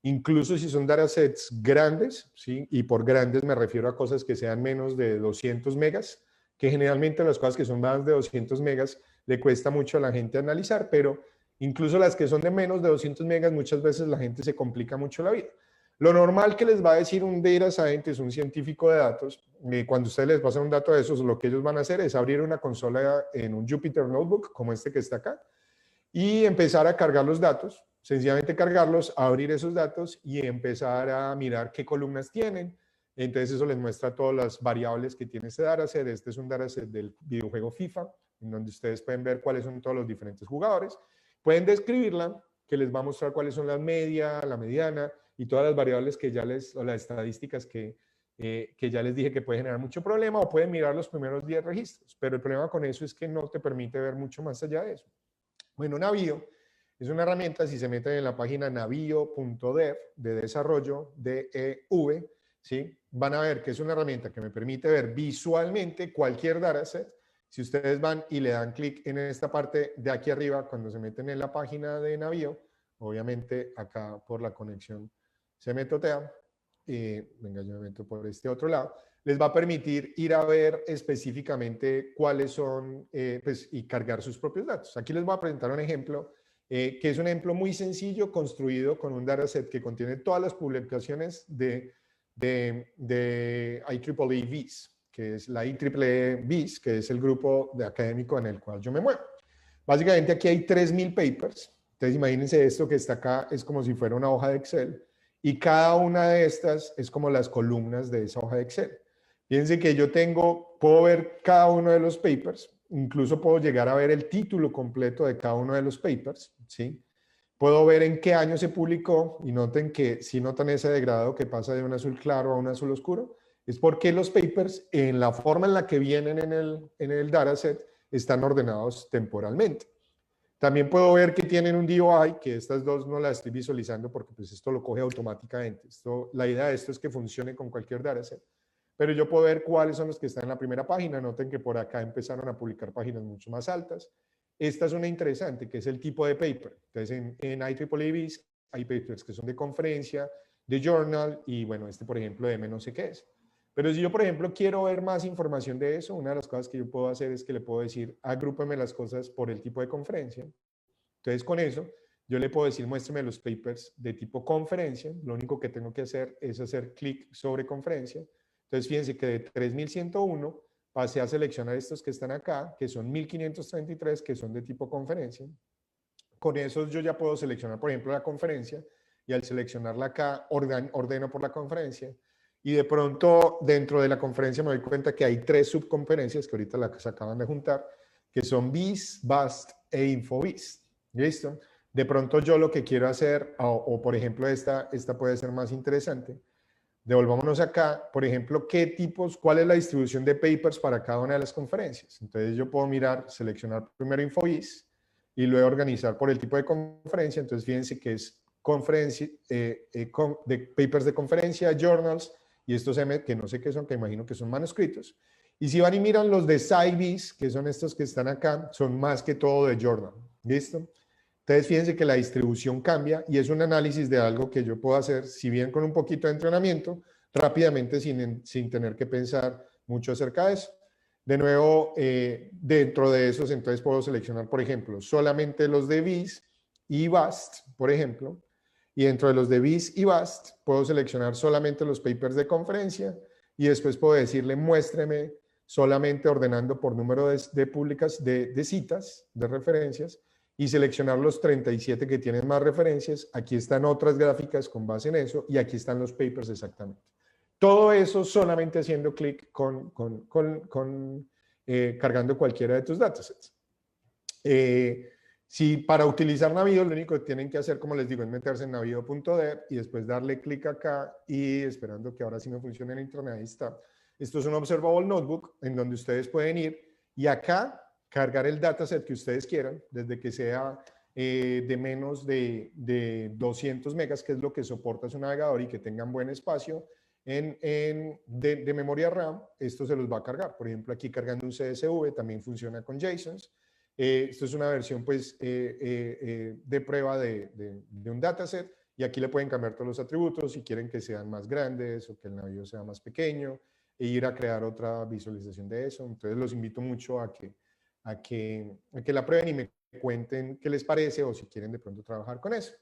incluso si son datasets grandes, ¿sí? Y por grandes me refiero a cosas que sean menos de 200 megas, que generalmente las cosas que son más de 200 megas le cuesta mucho a la gente analizar, pero incluso las que son de menos de 200 megas, muchas veces la gente se complica mucho la vida. Lo normal que les va a decir un data scientist, un científico de datos, cuando ustedes les pasan un dato de esos, lo que ellos van a hacer es abrir una consola en un Jupyter Notebook, como este que está acá, y empezar a cargar los datos, sencillamente cargarlos, abrir esos datos y empezar a mirar qué columnas tienen. Entonces eso les muestra todas las variables que tiene este dataset. Este es un dataset del videojuego FIFA, en donde ustedes pueden ver cuáles son todos los diferentes jugadores. Pueden describirla, que les va a mostrar cuáles son la media, la mediana y todas las variables que ya les, o las estadísticas que ya les dije que puede generar mucho problema, o pueden mirar los primeros 10 registros. Pero el problema con eso es que no te permite ver mucho más allá de eso. Bueno, Navío es una herramienta, si se meten en la página navío.dev, de desarrollo, DEV, ¿sí? Van a ver que es una herramienta que me permite ver visualmente cualquier dataset. Si ustedes van y le dan clic en esta parte de aquí arriba, cuando se meten en la página de Navío, obviamente acá por la conexión se me totea, venga, yo me meto por este otro lado, les va a permitir ir a ver específicamente cuáles son, pues, y cargar sus propios datos. Aquí les voy a presentar un ejemplo, que es un ejemplo muy sencillo, construido con un dataset que contiene todas las publicaciones de IEEE Viz, que es la IEEE Viz, que es el grupo de académico en el cual yo me muevo. Básicamente aquí hay 3.000 papers. Entonces imagínense, esto que está acá es como si fuera una hoja de Excel, y cada una de estas es como las columnas de esa hoja de Excel. Fíjense que yo puedo ver cada uno de los papers, incluso puedo llegar a ver el título completo de cada uno de los papers, ¿sí? Puedo ver en qué año se publicó, y noten que si notan ese degradado que pasa de un azul claro a un azul oscuro, es porque los papers, en la forma en la que vienen en el dataset, están ordenados temporalmente. También puedo ver que tienen un DOI, que estas dos no las estoy visualizando porque pues esto lo coge automáticamente. La idea de esto es que funcione con cualquier dataset. Pero yo puedo ver cuáles son los que están en la primera página. Noten que por acá empezaron a publicar páginas mucho más altas. Esta es una interesante, que es el tipo de paper. Entonces, en IEEE Viz hay papers que son de conferencia, de journal, y bueno, este por ejemplo de M no sé qué es. Pero si yo, por ejemplo, quiero ver más información de eso, una de las cosas que yo puedo hacer es que le puedo decir, agrúpeme las cosas por el tipo de conferencia. Entonces, con eso, yo le puedo decir, muéstrame los papers de tipo conferencia. Lo único que tengo que hacer es hacer clic sobre conferencia. Entonces, fíjense que de 3.101 pasé a seleccionar estos que están acá, que son 1.533, que son de tipo conferencia. Con esos yo ya puedo seleccionar, por ejemplo, la conferencia, y al seleccionarla acá, ordeno por la conferencia. Y de pronto, dentro de la conferencia me doy cuenta que hay 3 subconferencias, que ahorita las acaban de juntar, que son Viz, BAST e InfoViz. ¿Listo? De pronto yo lo que quiero hacer, o por ejemplo esta puede ser más interesante. Devolvámonos acá, por ejemplo, cuál es la distribución de papers para cada una de las conferencias. Entonces yo puedo mirar, seleccionar primero InfoViz y luego organizar por el tipo de conferencia. Entonces fíjense que es conferencia, de papers de conferencia, journals, y estos que no sé qué son, que imagino que son manuscritos. Y si van y miran los de SciViz, que son estos que están acá, son más que todo de journal. ¿Listo? Entonces fíjense que la distribución cambia, y es un análisis de algo que yo puedo hacer, si bien con un poquito de entrenamiento, rápidamente sin tener que pensar mucho acerca de eso. De nuevo, dentro de esos, entonces puedo seleccionar, por ejemplo, solamente los de Viz y BAST, por ejemplo. Y dentro de los de Viz y BAST, puedo seleccionar solamente los papers de conferencia, y después puedo decirle, muéstreme solamente ordenando por número de citas, de referencias, y seleccionar los 37 que tienen más referencias. Aquí están otras gráficas con base en eso, y aquí están los papers exactamente. Todo eso solamente haciendo clic cargando cualquiera de tus datasets. Si para utilizar Navido, lo único que tienen que hacer, como les digo, es meterse en navido.dev y después darle clic acá y esperando que ahora sí me funcione el internet. Ahí está. Esto es un Observable Notebook en donde ustedes pueden ir y acá cargar el dataset que ustedes quieran, desde que sea de menos de 200 megas, que es lo que soporta su navegador, y que tengan buen espacio de memoria RAM. Esto se los va a cargar. Por ejemplo, aquí cargando un CSV, también funciona con JSONs. Esto es una versión pues de prueba de un dataset, y aquí le pueden cambiar todos los atributos si quieren que sean más grandes o que el navío sea más pequeño, e ir a crear otra visualización de eso. Entonces los invito mucho a que la prueben y me cuenten qué les parece, o si quieren de pronto trabajar con eso.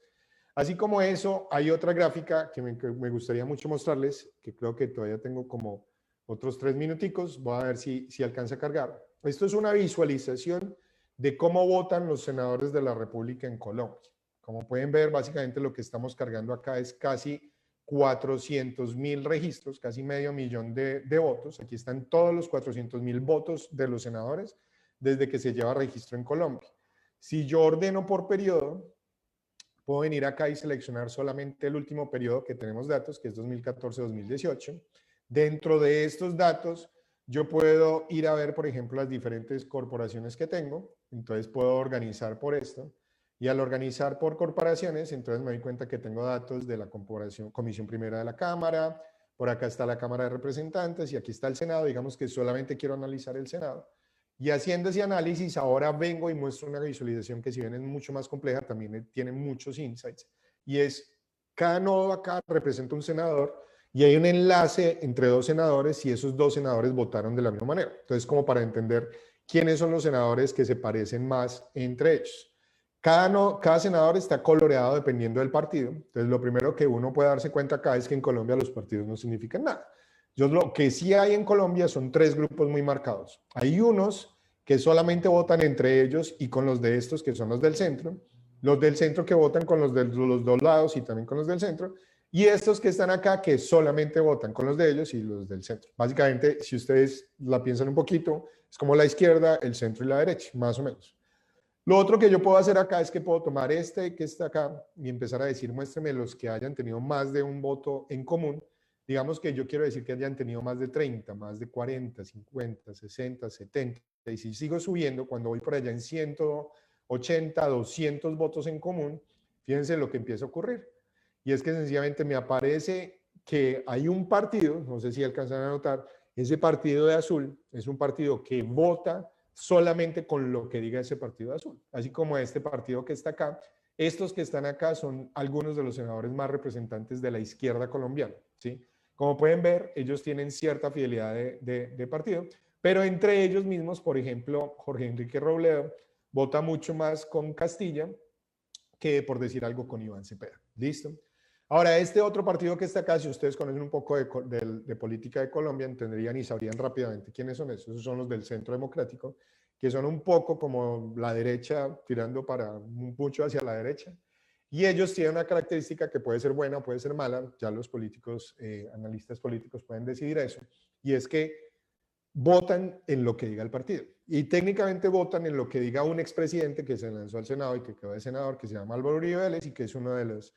Así como eso, hay otra gráfica que me gustaría mucho mostrarles, que creo que todavía tengo como otros 3 minuticos. Voy a ver si alcanza a cargar. Esto es una visualización de cómo votan los senadores de la República en Colombia. Como pueden ver, básicamente lo que estamos cargando acá es casi 400.000 registros, casi medio millón de votos. Aquí están todos los 400.000 votos de los senadores desde que se lleva registro en Colombia. Si yo ordeno por periodo, puedo venir acá y seleccionar solamente el último periodo que tenemos datos, que es 2014-2018. Dentro de estos datos, yo puedo ir a ver, por ejemplo, las diferentes corporaciones que tengo. Entonces puedo organizar por esto. Y al organizar por corporaciones, entonces me doy cuenta que tengo datos de la Comisión Primera de la Cámara. Por acá está la Cámara de Representantes y aquí está el Senado. Digamos que solamente quiero analizar el Senado. Y haciendo ese análisis, ahora vengo y muestro una visualización que, si bien es mucho más compleja, también tiene muchos insights. Y es, cada nodo acá representa un senador, y hay un enlace entre 2 senadores, y esos 2 senadores votaron de la misma manera. Entonces, como para entender quiénes son los senadores que se parecen más entre ellos. Cada senador está coloreado dependiendo del partido. Entonces, lo primero que uno puede darse cuenta acá es que en Colombia los partidos no significan nada. Lo que sí hay en Colombia son 3 grupos muy marcados. Hay unos que solamente votan entre ellos y con los de estos, que son los del centro. Los del centro que votan con los de los 2 lados y también con los del centro. Y estos que están acá que solamente votan con los de ellos y los del centro. Básicamente, si ustedes la piensan un poquito, es como la izquierda, el centro y la derecha, más o menos. Lo otro que yo puedo hacer acá es que puedo tomar este que está acá y empezar a decir, muéstrame los que hayan tenido más de un voto en común. Digamos que yo quiero decir que hayan tenido más de 30, más de 40, 50, 60, 70. Y si sigo subiendo, cuando voy por allá en 180, 200 votos en común, fíjense lo que empieza a ocurrir. Y es que sencillamente me aparece que hay un partido, no sé si alcanzan a notar, ese partido de azul es un partido que vota solamente con lo que diga ese partido de azul. Así como este partido que está acá. Estos que están acá son algunos de los senadores más representantes de la izquierda colombiana, ¿sí? Como pueden ver, ellos tienen cierta fidelidad de partido, pero entre ellos mismos, por ejemplo, Jorge Enrique Robledo vota mucho más con Castilla que, por decir algo, con Iván Cepeda. ¿Listo? Ahora, este otro partido que está acá, si ustedes conocen un poco de política de Colombia, entenderían y sabrían rápidamente quiénes son esos. Esos son los del Centro Democrático, que son un poco como la derecha, tirando para mucho hacia la derecha. Y ellos tienen una característica que puede ser buena o puede ser mala, ya los políticos, analistas políticos pueden decidir eso, y es que votan en lo que diga el partido. Y técnicamente votan en lo que diga un expresidente que se lanzó al Senado y que quedó de senador, que se llama Álvaro Uribe Vélez, y que es uno de los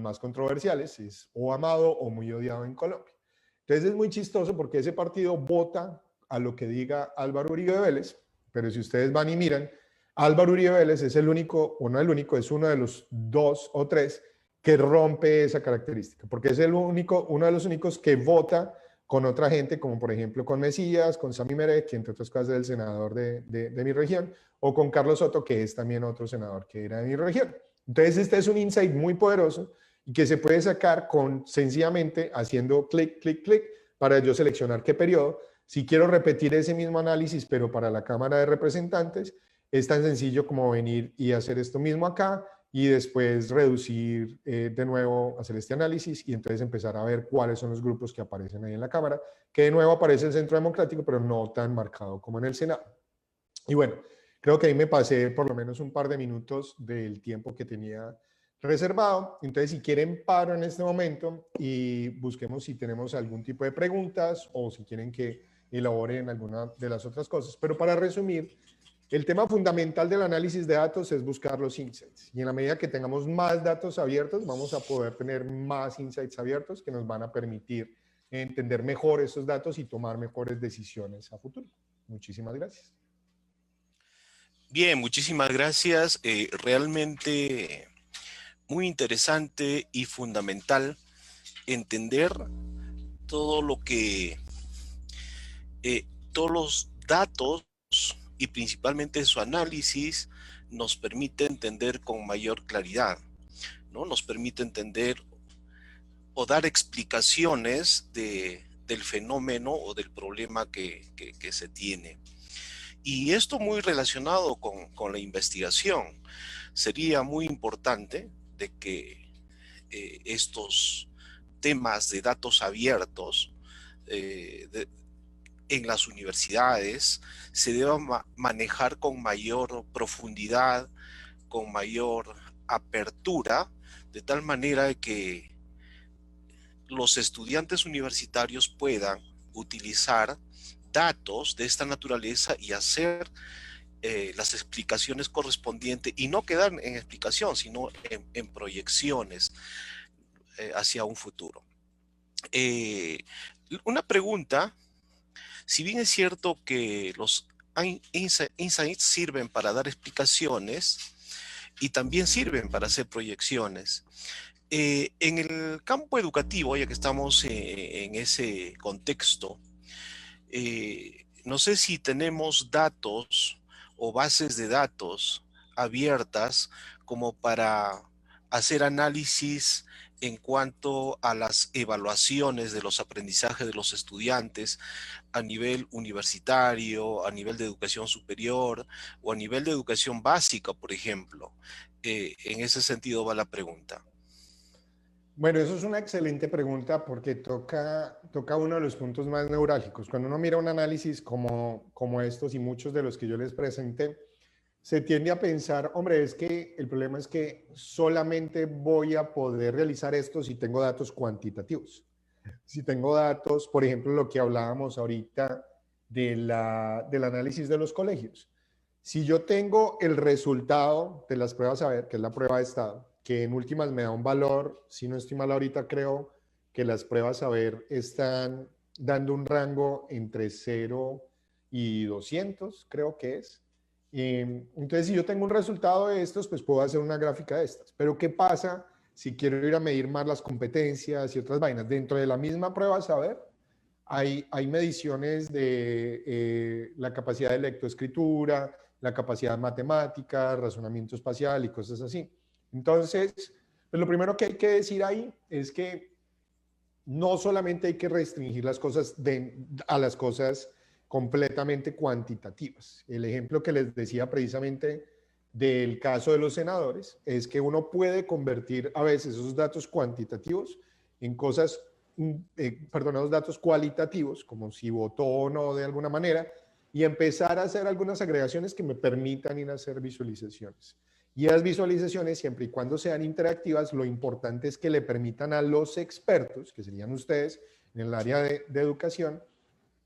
más controversiales, es o amado o muy odiado en Colombia. Entonces es muy chistoso porque ese partido vota a lo que diga Álvaro Uribe Vélez, pero si ustedes van y miran, Álvaro Uribe Vélez es el único, o no el único, es uno de los 2 o 3 que rompe esa característica, porque es uno de los únicos que vota con otra gente, como por ejemplo con Mesías, con Sami Meré, que entre otras cosas es el senador de mi región, o con Carlos Soto, que es también otro senador que era de mi región. Entonces este es un insight muy poderoso y que se puede sacar sencillamente haciendo clic, clic, clic, para yo seleccionar qué periodo. Si quiero repetir ese mismo análisis, pero para la Cámara de Representantes, es tan sencillo como venir y hacer esto mismo acá y después reducir de nuevo, hacer este análisis y entonces empezar a ver cuáles son los grupos que aparecen ahí en la Cámara, que de nuevo aparece el Centro Democrático, pero no tan marcado como en el Senado. Y bueno, creo que ahí me pasé por lo menos un par de minutos del tiempo que tenía reservado. Entonces, si quieren, paro en este momento y busquemos si tenemos algún tipo de preguntas o si quieren que elaboren alguna de las otras cosas. Pero para resumir, el tema fundamental del análisis de datos es buscar los insights. Y en la medida que tengamos más datos abiertos, vamos a poder tener más insights abiertos que nos van a permitir entender mejor esos datos y tomar mejores decisiones a futuro. Muchísimas gracias. Bien, muchísimas gracias. Realmente muy interesante y fundamental entender todo lo que, todos los datos y principalmente su análisis nos permite entender con mayor claridad, ¿no? Nos permite entender o dar explicaciones del fenómeno o del problema que se tiene. Y esto muy relacionado con la investigación. Sería muy importante de que estos temas de datos abiertos en las universidades se deban manejar con mayor profundidad, con mayor apertura, de tal manera que los estudiantes universitarios puedan utilizar datos de esta naturaleza y hacer las explicaciones correspondientes y no quedar en explicación, sino en proyecciones hacia un futuro. Una pregunta, si bien es cierto que los insights sirven para dar explicaciones y también sirven para hacer proyecciones, en el campo educativo, ya que estamos en ese contexto, no sé si tenemos datos o bases de datos abiertas como para hacer análisis en cuanto a las evaluaciones de los aprendizajes de los estudiantes a nivel universitario, a nivel de educación superior o a nivel de educación básica, por ejemplo. En ese sentido va la pregunta. Bueno, eso es una excelente pregunta porque toca uno de los puntos más neurálgicos. Cuando uno mira un análisis como estos y muchos de los que yo les presenté, se tiende a pensar, hombre, es que el problema es que solamente voy a poder realizar esto si tengo datos cuantitativos. Si tengo datos, por ejemplo, lo que hablábamos ahorita del análisis de los colegios. Si yo tengo el resultado de las pruebas a ver, que es la prueba de estado, que en últimas me da un valor, si no estoy mal ahorita, creo que las pruebas a ver están dando un rango entre 0 y 200, creo que es. Entonces, si yo tengo un resultado de estos, pues puedo hacer una gráfica de estas. Pero ¿qué pasa si quiero ir a medir más las competencias y otras vainas? Dentro de la misma prueba saber, hay mediciones de la capacidad de lectoescritura, la capacidad matemática, razonamiento espacial y cosas así. Entonces, pues lo primero que hay que decir ahí es que no solamente hay que restringir las cosas a las cosas completamente cuantitativas. El ejemplo que les decía precisamente del caso de los senadores es que uno puede convertir a veces esos datos cuantitativos en cosas, los datos cualitativos, como si votó o no de alguna manera, y empezar a hacer algunas agregaciones que me permitan ir a hacer visualizaciones. Y las visualizaciones, siempre y cuando sean interactivas, lo importante es que le permitan a los expertos, que serían ustedes en el área de educación,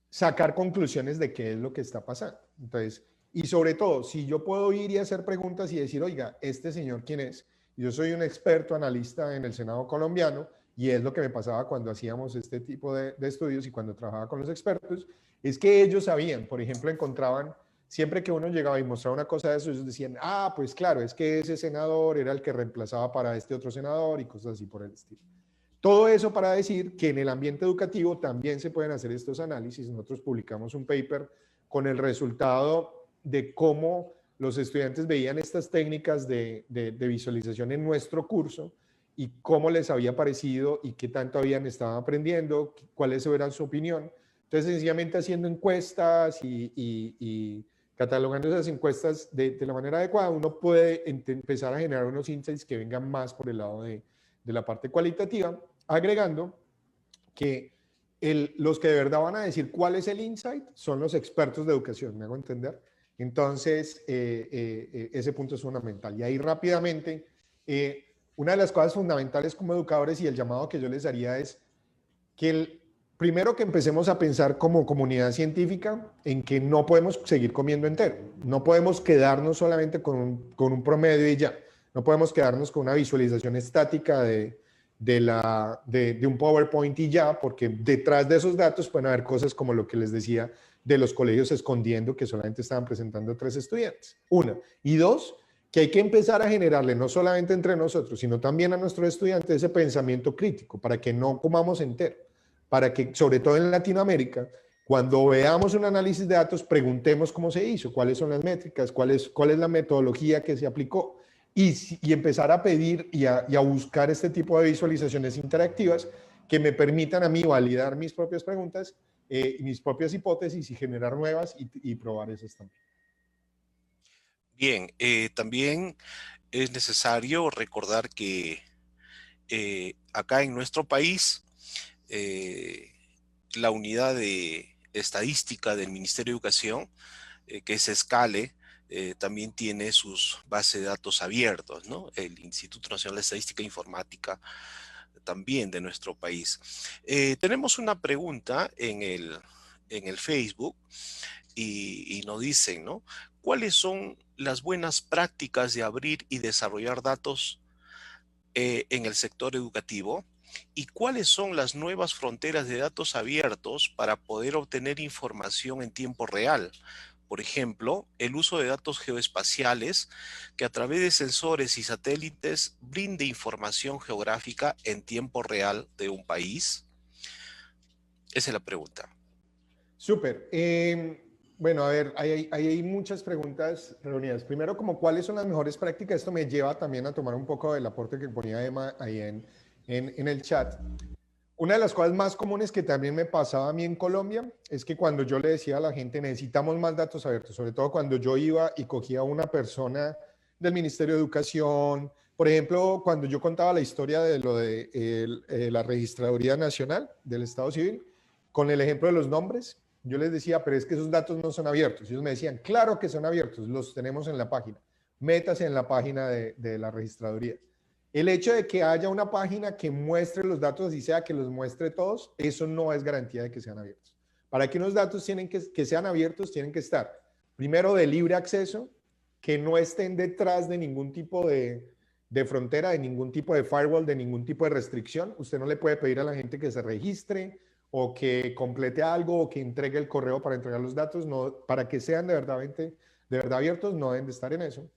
sacar conclusiones de qué es lo que está pasando. Entonces, y sobre todo, si yo puedo ir y hacer preguntas y decir, oiga, ¿este señor quién es? Yo soy un experto analista en el Senado colombiano y es lo que me pasaba cuando hacíamos este tipo de estudios y cuando trabajaba con los expertos, es que ellos sabían, por ejemplo, encontraban, siempre que uno llegaba y mostraba una cosa de eso, ellos decían, ah, pues claro, es que ese senador era el que reemplazaba para este otro senador y cosas así por el estilo. Todo eso para decir que en el ambiente educativo también se pueden hacer estos análisis. Nosotros publicamos un paper con el resultado de cómo los estudiantes veían estas técnicas de visualización en nuestro curso y cómo les había parecido y qué tanto habían estado aprendiendo, cuáles eran su opinión. Entonces, sencillamente haciendo encuestas y catalogando esas encuestas de la manera adecuada, uno puede empezar a generar unos insights que vengan más por el lado de la parte cualitativa, agregando que los que de verdad van a decir cuál es el insight son los expertos de educación, ¿me hago entender? Entonces, ese punto es fundamental. Y ahí rápidamente, una de las cosas fundamentales como educadores y el llamado que yo les haría es que primero que empecemos a pensar como comunidad científica en que no podemos seguir comiendo entero. No podemos quedarnos solamente con un promedio y ya. No podemos quedarnos con una visualización estática de un PowerPoint y ya, porque detrás de esos datos pueden haber cosas como lo que les decía de los colegios escondiendo que solamente estaban presentando 3 estudiantes. Una. Y dos, que hay que empezar a generarle no solamente entre nosotros, sino también a nuestros estudiantes ese pensamiento crítico para que no comamos entero, para que, sobre todo en Latinoamérica, cuando veamos un análisis de datos, preguntemos cómo se hizo, cuáles son las métricas, cuál es la metodología que se aplicó, y empezar a pedir y a buscar este tipo de visualizaciones interactivas que me permitan a mí validar mis propias preguntas, mis propias hipótesis y generar nuevas y probar esas también. Bien, también es necesario recordar que acá en nuestro país, la unidad de estadística del Ministerio de Educación, que es SCALE, también tiene sus bases de datos abiertos, ¿no? El Instituto Nacional de Estadística e Informática también de nuestro país. Tenemos una pregunta en el Facebook y nos dicen, ¿no? ¿Cuáles son las buenas prácticas de abrir y desarrollar datos en el sector educativo? ¿Y cuáles son las nuevas fronteras de datos abiertos para poder obtener información en tiempo real? Por ejemplo, el uso de datos geoespaciales que a través de sensores y satélites brinde información geográfica en tiempo real de un país. Esa es la pregunta. Súper. Bueno, a ver, hay muchas preguntas reunidas. Primero, como cuáles son las mejores prácticas. Esto me lleva también a tomar un poco del aporte que ponía Emma ahí en el chat. Una de las cosas más comunes que también me pasaba a mí en Colombia es que cuando yo le decía a la gente necesitamos más datos abiertos, sobre todo cuando yo iba y cogía a una persona del Ministerio de Educación, por ejemplo, cuando yo contaba la historia de lo de la Registraduría Nacional del Estado Civil, con el ejemplo de los nombres, yo les decía, pero es que esos datos no son abiertos. Ellos me decían, claro que son abiertos, los tenemos en la página. Métase en la página de la Registraduría. El hecho de que haya una página que muestre los datos, así sea que los muestre todos, eso no es garantía de que sean abiertos. Para que unos datos que sean abiertos, tienen que estar, primero, de libre acceso, que no estén detrás de ningún tipo de frontera, de ningún tipo de firewall, de ningún tipo de restricción. Usted no le puede pedir a la gente que se registre o que complete algo o que entregue el correo para entregar los datos. No, para que sean de verdad abiertos, no deben de estar en eso.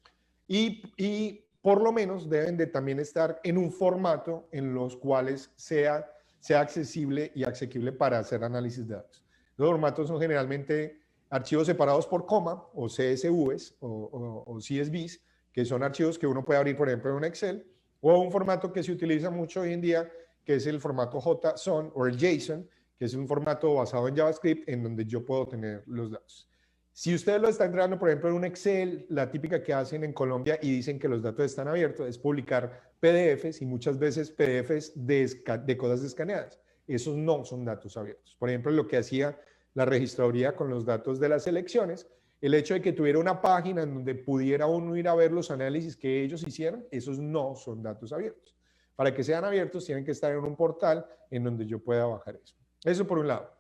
Y por lo menos deben de también estar en un formato en los cuales sea accesible y asequible para hacer análisis de datos. Los formatos son generalmente archivos separados por coma o CSVs o CSVs, que son archivos que uno puede abrir, por ejemplo, en un Excel, o un formato que se utiliza mucho hoy en día, que es el formato JSON o el JSON, que es un formato basado en JavaScript en donde yo puedo tener los datos. Si usted lo está entregando, por ejemplo, en un Excel, la típica que hacen en Colombia y dicen que los datos están abiertos es publicar PDFs y muchas veces PDFs de cosas escaneadas. Esos no son datos abiertos. Por ejemplo, lo que hacía la registraduría con los datos de las elecciones, el hecho de que tuviera una página en donde pudiera uno ir a ver los análisis que ellos hicieron, esos no son datos abiertos. Para que sean abiertos, tienen que estar en un portal en donde yo pueda bajar eso. Eso por un lado.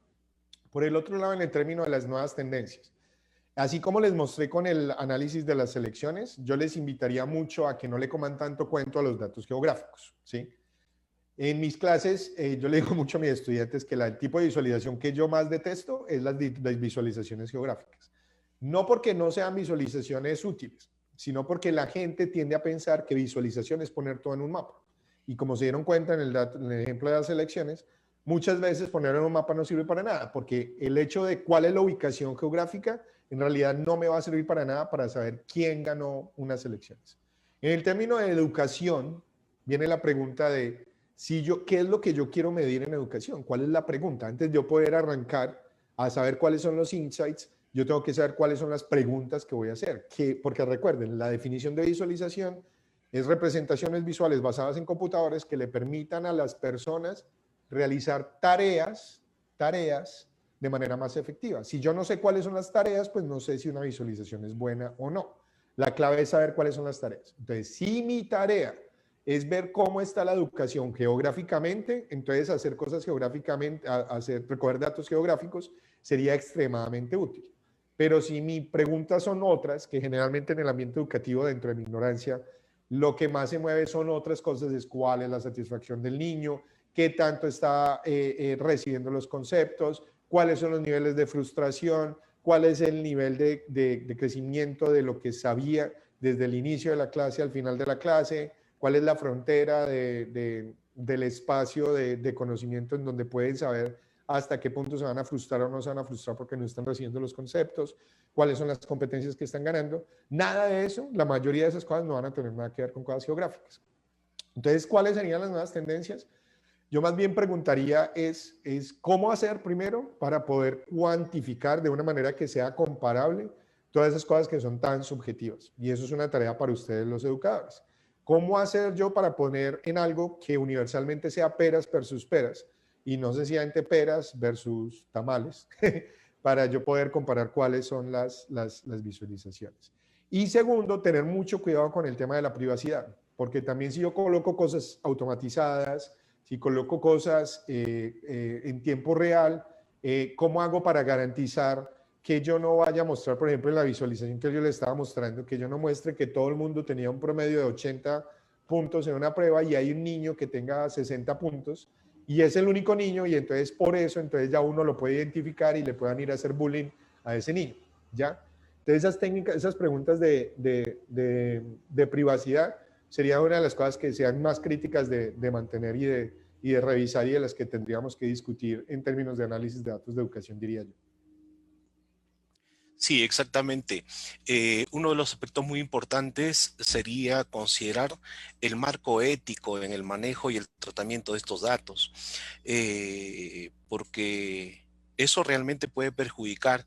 Por el otro lado, en el término de las nuevas tendencias. Así como les mostré con el análisis de las elecciones, yo les invitaría mucho a que no le coman tanto cuento a los datos geográficos, ¿sí? En mis clases, yo le digo mucho a mis estudiantes que el tipo de visualización que yo más detesto es las visualizaciones geográficas. No porque no sean visualizaciones útiles, sino porque la gente tiende a pensar que visualización es poner todo en un mapa. Y como se dieron cuenta en el ejemplo de las elecciones, muchas veces ponerlo en un mapa no sirve para nada, porque el hecho de cuál es la ubicación geográfica en realidad no me va a servir para nada para saber quién ganó unas elecciones. En el término de educación, viene la pregunta de ¿qué es lo que yo quiero medir en educación? ¿Cuál es la pregunta? Antes de yo poder arrancar a saber cuáles son los insights, yo tengo que saber cuáles son las preguntas que voy a hacer. Porque recuerden, la definición de visualización es representaciones visuales basadas en computadores que le permitan a las personas realizar tareas de manera más efectiva. Si yo no sé cuáles son las tareas, pues no sé si una visualización es buena o no. La clave es saber cuáles son las tareas. Entonces, si mi tarea es ver cómo está la educación geográficamente, entonces hacer cosas geográficamente, recoger datos geográficos sería extremadamente útil. Pero si mis preguntas son otras, que generalmente en el ambiente educativo, dentro de mi ignorancia, lo que más se mueve son otras cosas, es cuál es la satisfacción del niño, qué tanto está recibiendo los conceptos, cuáles son los niveles de frustración, cuál es el nivel de crecimiento de lo que sabía desde el inicio de la clase al final de la clase, cuál es la frontera del espacio de conocimiento en donde pueden saber hasta qué punto se van a frustrar o no se van a frustrar porque no están recibiendo los conceptos, cuáles son las competencias que están ganando. Nada de eso, la mayoría de esas cosas no van a tener nada que ver con cosas geográficas. Entonces, ¿cuáles serían las nuevas tendencias? Yo más bien preguntaría es cómo hacer primero para poder cuantificar de una manera que sea comparable todas esas cosas que son tan subjetivas. Y eso es una tarea para ustedes los educadores. ¿Cómo hacer yo para poner en algo que universalmente sea peras versus peras? Y no sencillamente peras versus tamales, para yo poder comparar cuáles son las visualizaciones. Y segundo, tener mucho cuidado con el tema de la privacidad, porque también si yo coloco cosas automatizadas, si coloco cosas en tiempo real, ¿cómo hago para garantizar que yo no vaya a mostrar, por ejemplo, en la visualización que yo le estaba mostrando, que yo no muestre que todo el mundo tenía un promedio de 80 puntos en una prueba y hay un niño que tenga 60 puntos y es el único niño y entonces por eso, entonces ya uno lo puede identificar y le puedan ir a hacer bullying a ese niño, ¿ya? Entonces esas técnicas, esas preguntas de privacidad sería una de las cosas que sean más críticas de mantener y de revisar y de las que tendríamos que discutir en términos de análisis de datos de educación, diría yo. Sí, exactamente. Uno de los aspectos muy importantes sería considerar el marco ético en el manejo y el tratamiento de estos datos, porque eso realmente puede perjudicar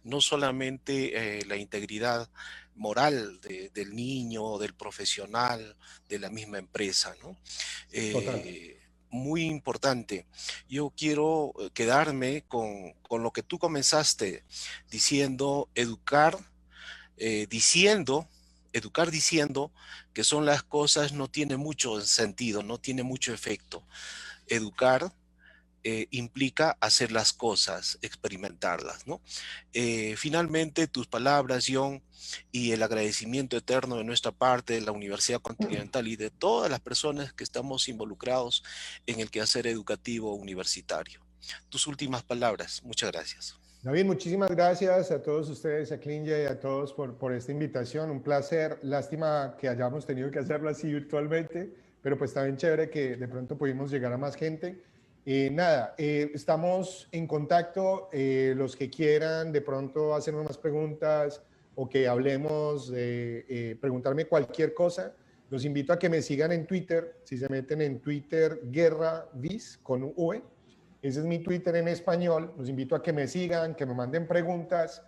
no solamente la integridad moral del niño, del profesional, de la misma empresa, ¿no? Total. Muy importante. Yo quiero quedarme con lo que tú comenzaste diciendo, educar diciendo que son las cosas no tiene mucho sentido, no tiene mucho efecto. Educar implica hacer las cosas, experimentarlas, ¿no? Finalmente, tus palabras, John, y el agradecimiento eterno de nuestra parte, de la Universidad Continental y de todas las personas que estamos involucrados en el quehacer educativo universitario. Tus últimas palabras. Muchas gracias. David, muchísimas gracias a todos ustedes, a Clinja y a todos por esta invitación. Un placer. Lástima que hayamos tenido que hacerlo así virtualmente, pero pues también chévere que de pronto pudimos llegar a más gente. Estamos en contacto. Los que quieran de pronto hacernos más preguntas o que hablemos, preguntarme cualquier cosa, los invito a que me sigan en Twitter. Si se meten en Twitter, GuerraVis con V. Ese es mi Twitter en español. Los invito a que me sigan, que me manden preguntas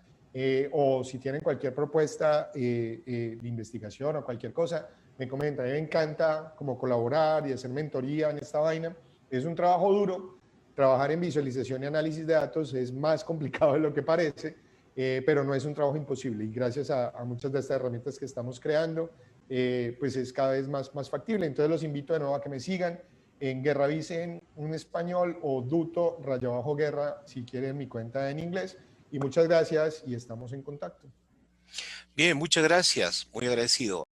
o si tienen cualquier propuesta de investigación o cualquier cosa, me comentan. A mí me encanta como colaborar y hacer mentoría en esta vaina. Es un trabajo duro. Trabajar en visualización y análisis de datos es más complicado de lo que parece, pero no es un trabajo imposible. Y gracias a muchas de estas herramientas que estamos creando, pues es cada vez más factible. Entonces los invito de nuevo a que me sigan en GuerraVis en español o Duto_Guerra si quieren mi cuenta en inglés. Y muchas gracias y estamos en contacto. Bien, muchas gracias. Muy agradecido.